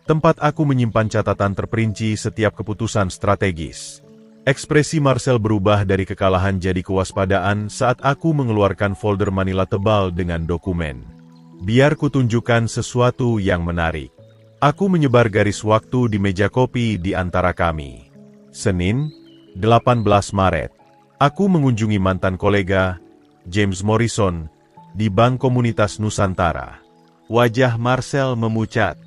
tempat aku menyimpan catatan terperinci setiap keputusan strategis. Ekspresi Marcel berubah dari kekalahan jadi kewaspadaan saat aku mengeluarkan folder manila tebal dengan dokumen. Biar kutunjukkan sesuatu yang menarik. Aku menyebar garis waktu di meja kopi di antara kami. Senin, 18 Maret. Aku mengunjungi mantan kolega, James Morrison, di Bank Komunitas Nusantara. Wajah Marcel memucat.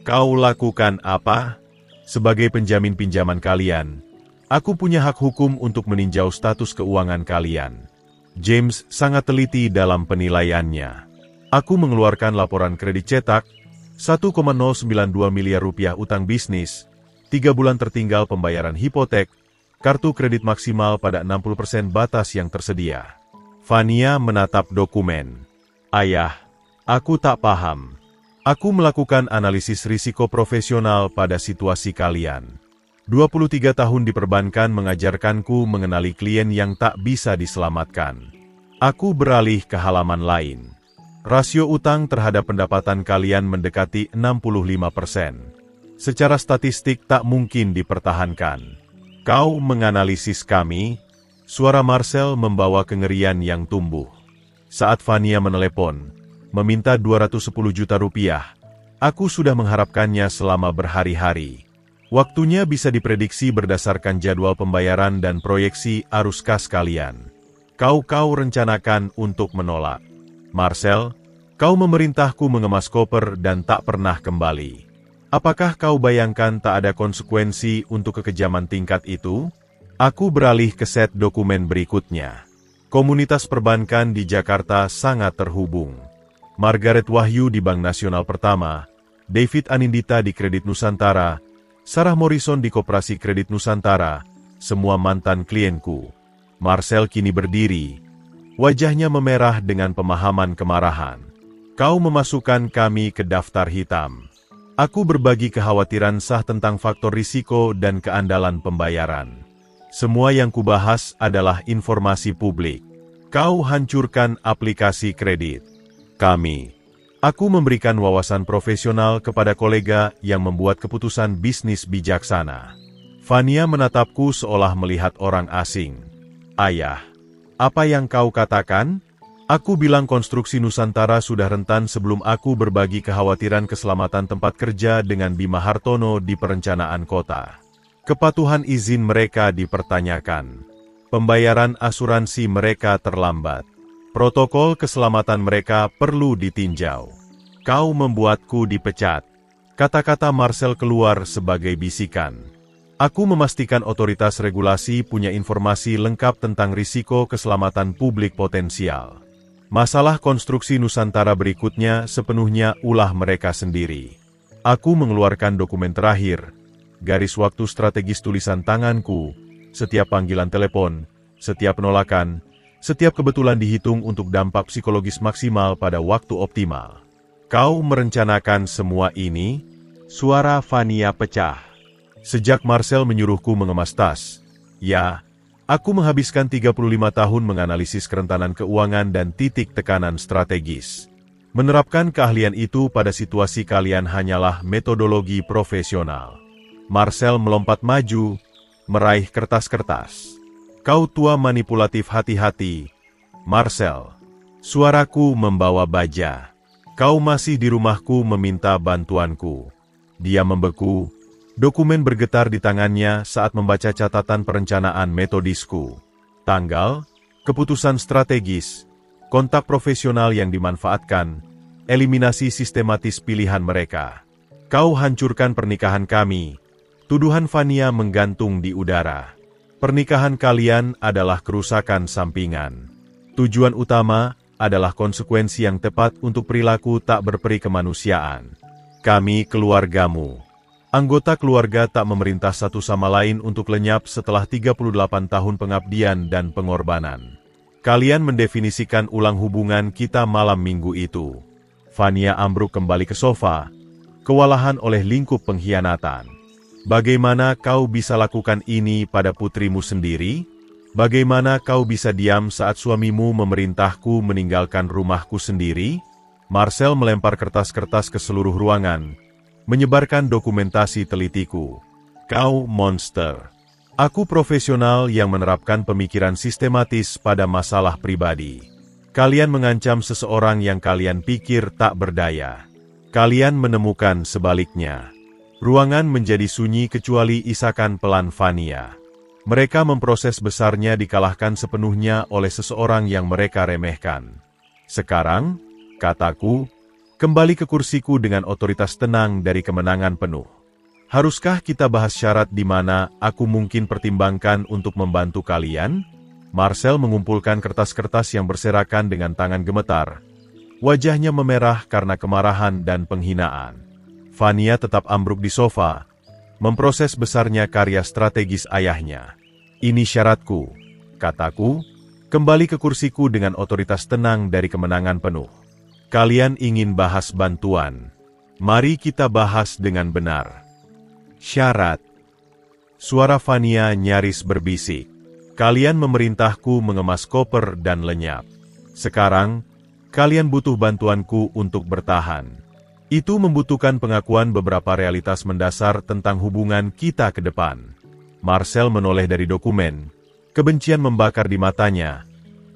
Kau lakukan apa? Sebagai penjamin pinjaman kalian, aku punya hak hukum untuk meninjau status keuangan kalian. James sangat teliti dalam penilaiannya. Aku mengeluarkan laporan kredit cetak, 1,092 miliar rupiah utang bisnis, 3 bulan tertinggal pembayaran hipotek, kartu kredit maksimal pada 60% batas yang tersedia. Fania menatap dokumen. Ayah, aku tak paham. Aku melakukan analisis risiko profesional pada situasi kalian. 23 tahun di perbankan mengajarkanku mengenali klien yang tak bisa diselamatkan. Aku beralih ke halaman lain. Rasio utang terhadap pendapatan kalian mendekati 65%. Secara statistik tak mungkin dipertahankan. Kau menganalisis kami? Suara Marcel membawa kengerian yang tumbuh. Saat Fania menelepon, meminta 210 juta rupiah, aku sudah mengharapkannya selama berhari-hari. Waktunya bisa diprediksi berdasarkan jadwal pembayaran dan proyeksi arus kas kalian. Kau rencanakan untuk menolak. Marcel, kau memerintahku mengemas koper dan tak pernah kembali. Apakah kau bayangkan tak ada konsekuensi untuk kekejaman tingkat itu? Aku beralih ke set dokumen berikutnya. Komunitas perbankan di Jakarta sangat terhubung. Margaret Wahyu di Bank Nasional Pertama, David Anindita di Kredit Nusantara, Sarah Morrison di Koperasi Kredit Nusantara, semua mantan klienku. Marcel kini berdiri. Wajahnya memerah dengan pemahaman kemarahan. Kau memasukkan kami ke daftar hitam. Aku berbagi kekhawatiran sah tentang faktor risiko dan keandalan pembayaran. Semua yang kubahas adalah informasi publik. Kau hancurkan aplikasi kredit. Aku memberikan wawasan profesional kepada kolega yang membuat keputusan bisnis bijaksana. Fania menatapku seolah melihat orang asing. Ayah, apa yang kau katakan? Aku bilang konstruksi Nusantara sudah rentan sebelum aku berbagi kekhawatiran keselamatan tempat kerja dengan Bima Hartono di perencanaan kota. Kepatuhan izin mereka dipertanyakan. Pembayaran asuransi mereka terlambat. Protokol keselamatan mereka perlu ditinjau. Kau membuatku dipecat. Kata-kata Marcel keluar sebagai bisikan. Aku memastikan otoritas regulasi punya informasi lengkap tentang risiko keselamatan publik potensial. Masalah konstruksi Nusantara berikutnya sepenuhnya ulah mereka sendiri. Aku mengeluarkan dokumen terakhir, garis waktu strategis tulisan tanganku, setiap panggilan telepon, setiap penolakan, setiap kebetulan dihitung untuk dampak psikologis maksimal pada waktu optimal. Kau merencanakan semua ini? Suara Fania pecah. Sejak Marcel menyuruhku mengemas tas, ya, aku menghabiskan 35 tahun menganalisis kerentanan keuangan dan titik tekanan strategis. Menerapkan keahlian itu pada situasi kalian hanyalah metodologi profesional. Marcel melompat maju, meraih kertas-kertas. Kau tua manipulatif, hati-hati, Marcel. Suaraku membawa baja. Kau masih di rumahku meminta bantuanku. Dia membeku. Dokumen bergetar di tangannya saat membaca catatan perencanaan metodisku. Tanggal, keputusan strategis, kontak profesional yang dimanfaatkan, eliminasi sistematis pilihan mereka. Kau hancurkan pernikahan kami. Tuduhan Fania menggantung di udara. Pernikahan kalian adalah kerusakan sampingan. Tujuan utama adalah konsekuensi yang tepat untuk perilaku tak berperi kemanusiaan. Kami keluargamu. Anggota keluarga tak memerintah satu sama lain untuk lenyap setelah 38 tahun pengabdian dan pengorbanan. Kalian mendefinisikan ulang hubungan kita malam minggu itu. Fania ambruk kembali ke sofa, kewalahan oleh lingkup pengkhianatan. Bagaimana kau bisa lakukan ini pada putrimu sendiri? Bagaimana kau bisa diam saat suamimu memerintahku meninggalkan rumahku sendiri? Marcel melempar kertas-kertas ke seluruh ruangan, menyebarkan dokumentasi telitiku. Kau monster. Aku profesional yang menerapkan pemikiran sistematis pada masalah pribadi. Kalian mengancam seseorang yang kalian pikir tak berdaya. Kalian menemukan sebaliknya. Ruangan menjadi sunyi kecuali isakan pelan Fania. Mereka memproses besarnya dikalahkan sepenuhnya oleh seseorang yang mereka remehkan. Sekarang, kataku, kembali ke kursiku dengan otoritas tenang dari kemenangan penuh. Haruskah kita bahas syarat di mana aku mungkin pertimbangkan untuk membantu kalian? Marcel mengumpulkan kertas-kertas yang berserakan dengan tangan gemetar. Wajahnya memerah karena kemarahan dan penghinaan. Fania tetap ambruk di sofa, memproses besarnya karya strategis ayahnya. Ini syaratku, kataku, kembali ke kursiku dengan otoritas tenang dari kemenangan penuh. Kalian ingin bahas bantuan. Mari kita bahas dengan benar. Syarat. Suara Fania nyaris berbisik. Kalian memerintahku mengemas koper dan lenyap. Sekarang, kalian butuh bantuanku untuk bertahan. Itu membutuhkan pengakuan beberapa realitas mendasar tentang hubungan kita ke depan. Marcel menoleh dari dokumen. Kebencian membakar di matanya,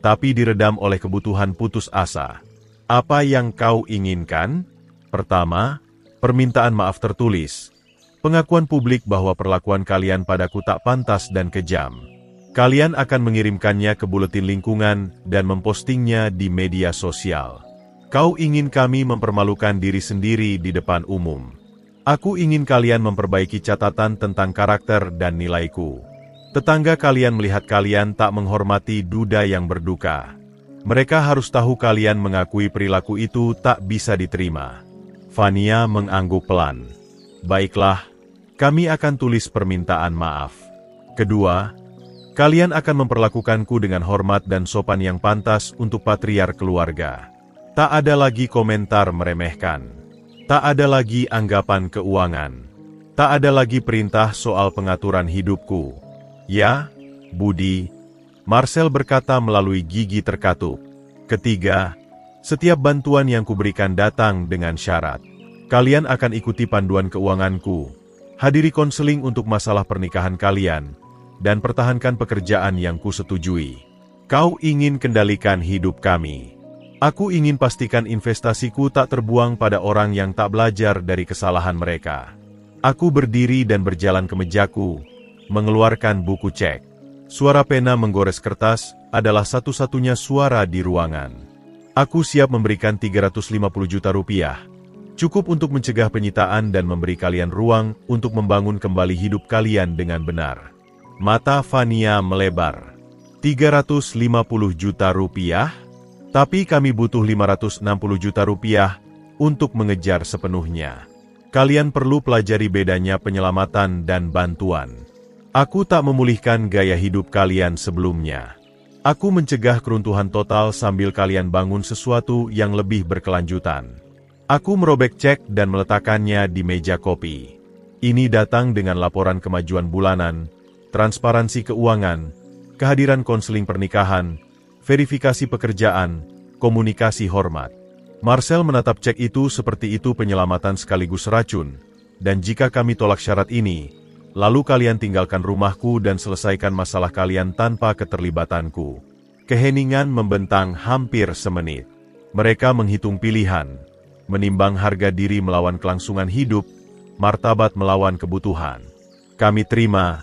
tapi diredam oleh kebutuhan putus asa. Apa yang kau inginkan? Pertama, permintaan maaf tertulis. Pengakuan publik bahwa perlakuan kalian padaku tak pantas dan kejam. Kalian akan mengirimkannya ke buletin lingkungan dan mempostingnya di media sosial. Kau ingin kami mempermalukan diri sendiri di depan umum. Aku ingin kalian memperbaiki catatan tentang karakter dan nilaiku. Tetangga kalian melihat kalian tak menghormati duda yang berduka. Mereka harus tahu kalian mengakui perilaku itu tak bisa diterima. Fania mengangguk pelan. Baiklah, kami akan tulis permintaan maaf. Kedua, kalian akan memperlakukanku dengan hormat dan sopan yang pantas untuk patriark keluarga. Tak ada lagi komentar meremehkan. Tak ada lagi anggapan keuangan. Tak ada lagi perintah soal pengaturan hidupku. Ya, Budi, Marcel berkata melalui gigi terkatup. Ketiga, setiap bantuan yang kuberikan datang dengan syarat. Kalian akan ikuti panduan keuanganku, hadiri konseling untuk masalah pernikahan kalian, dan pertahankan pekerjaan yang kusetujui. Kau ingin kendalikan hidup kami. Aku ingin pastikan investasiku tak terbuang pada orang yang tak belajar dari kesalahan mereka. Aku berdiri dan berjalan ke mejaku, mengeluarkan buku cek. Suara pena menggores kertas adalah satu-satunya suara di ruangan. Aku siap memberikan 350 juta rupiah. Cukup untuk mencegah penyitaan dan memberi kalian ruang untuk membangun kembali hidup kalian dengan benar. Mata Fania melebar. 350 juta rupiah? Tapi kami butuh 560 juta rupiah untuk mengejar sepenuhnya. Kalian perlu pelajari bedanya penyelamatan dan bantuan. Aku tak memulihkan gaya hidup kalian sebelumnya. Aku mencegah keruntuhan total sambil kalian bangun sesuatu yang lebih berkelanjutan. Aku merobek cek dan meletakkannya di meja kopi. Ini datang dengan laporan kemajuan bulanan, transparansi keuangan, kehadiran konseling pernikahan, verifikasi pekerjaan, komunikasi hormat. Marcel menatap cek itu seperti itu penyelamatan sekaligus racun, dan jika kami tolak syarat ini, lalu kalian tinggalkan rumahku dan selesaikan masalah kalian tanpa keterlibatanku. Keheningan membentang hampir semenit. Mereka menghitung pilihan, menimbang harga diri melawan kelangsungan hidup, martabat melawan kebutuhan. Kami terima,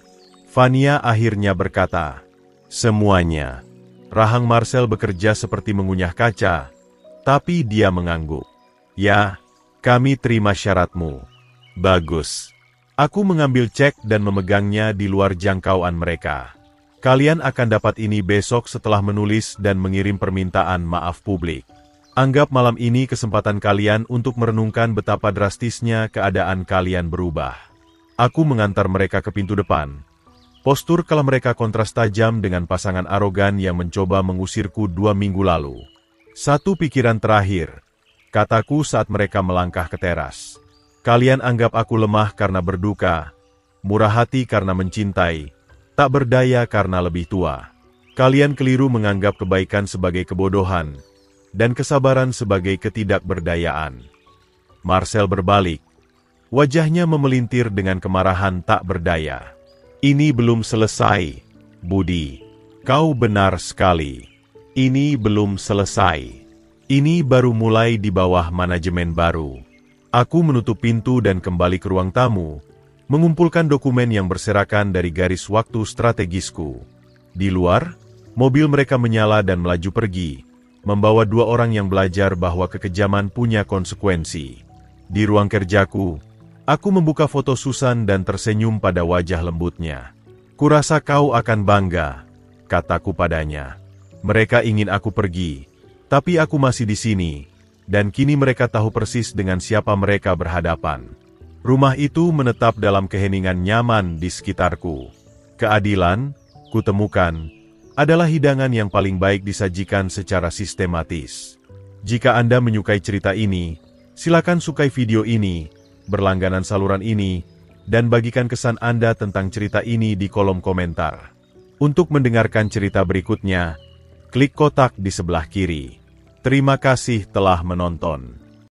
Vania akhirnya berkata. Semuanya. Rahang Marcel bekerja seperti mengunyah kaca, tapi dia mengangguk. Ya, kami terima syaratmu. Bagus. Aku mengambil cek dan memegangnya di luar jangkauan mereka. Kalian akan dapat ini besok setelah menulis dan mengirim permintaan maaf publik. Anggap malam ini kesempatan kalian untuk merenungkan betapa drastisnya keadaan kalian berubah. Aku mengantar mereka ke pintu depan. Postur kala mereka kontras tajam dengan pasangan arogan yang mencoba mengusirku 2 minggu lalu. Satu pikiran terakhir, kataku saat mereka melangkah ke teras. Kalian anggap aku lemah karena berduka, murah hati karena mencintai, tak berdaya karena lebih tua. Kalian keliru menganggap kebaikan sebagai kebodohan, dan kesabaran sebagai ketidakberdayaan. Marcel berbalik. Wajahnya memelintir dengan kemarahan tak berdaya. Ini belum selesai, Budi. Kau benar sekali. Ini belum selesai. Ini baru mulai di bawah manajemen baru. Aku menutup pintu dan kembali ke ruang tamu, mengumpulkan dokumen yang berserakan dari garis waktu strategisku. Di luar, mobil mereka menyala dan melaju pergi, membawa 2 orang yang belajar bahwa kekejaman punya konsekuensi. Di ruang kerjaku, aku membuka foto Susan dan tersenyum pada wajah lembutnya. Kurasa kau akan bangga, kataku padanya. Mereka ingin aku pergi, tapi aku masih di sini, dan kini mereka tahu persis dengan siapa mereka berhadapan. Rumah itu menetap dalam keheningan nyaman di sekitarku. Keadilan, kutemukan, adalah hidangan yang paling baik disajikan secara sistematis. Jika Anda menyukai cerita ini, silakan sukai video ini, berlangganan saluran ini, dan bagikan kesan Anda tentang cerita ini di kolom komentar. Untuk mendengarkan cerita berikutnya, klik kotak di sebelah kiri. Terima kasih telah menonton.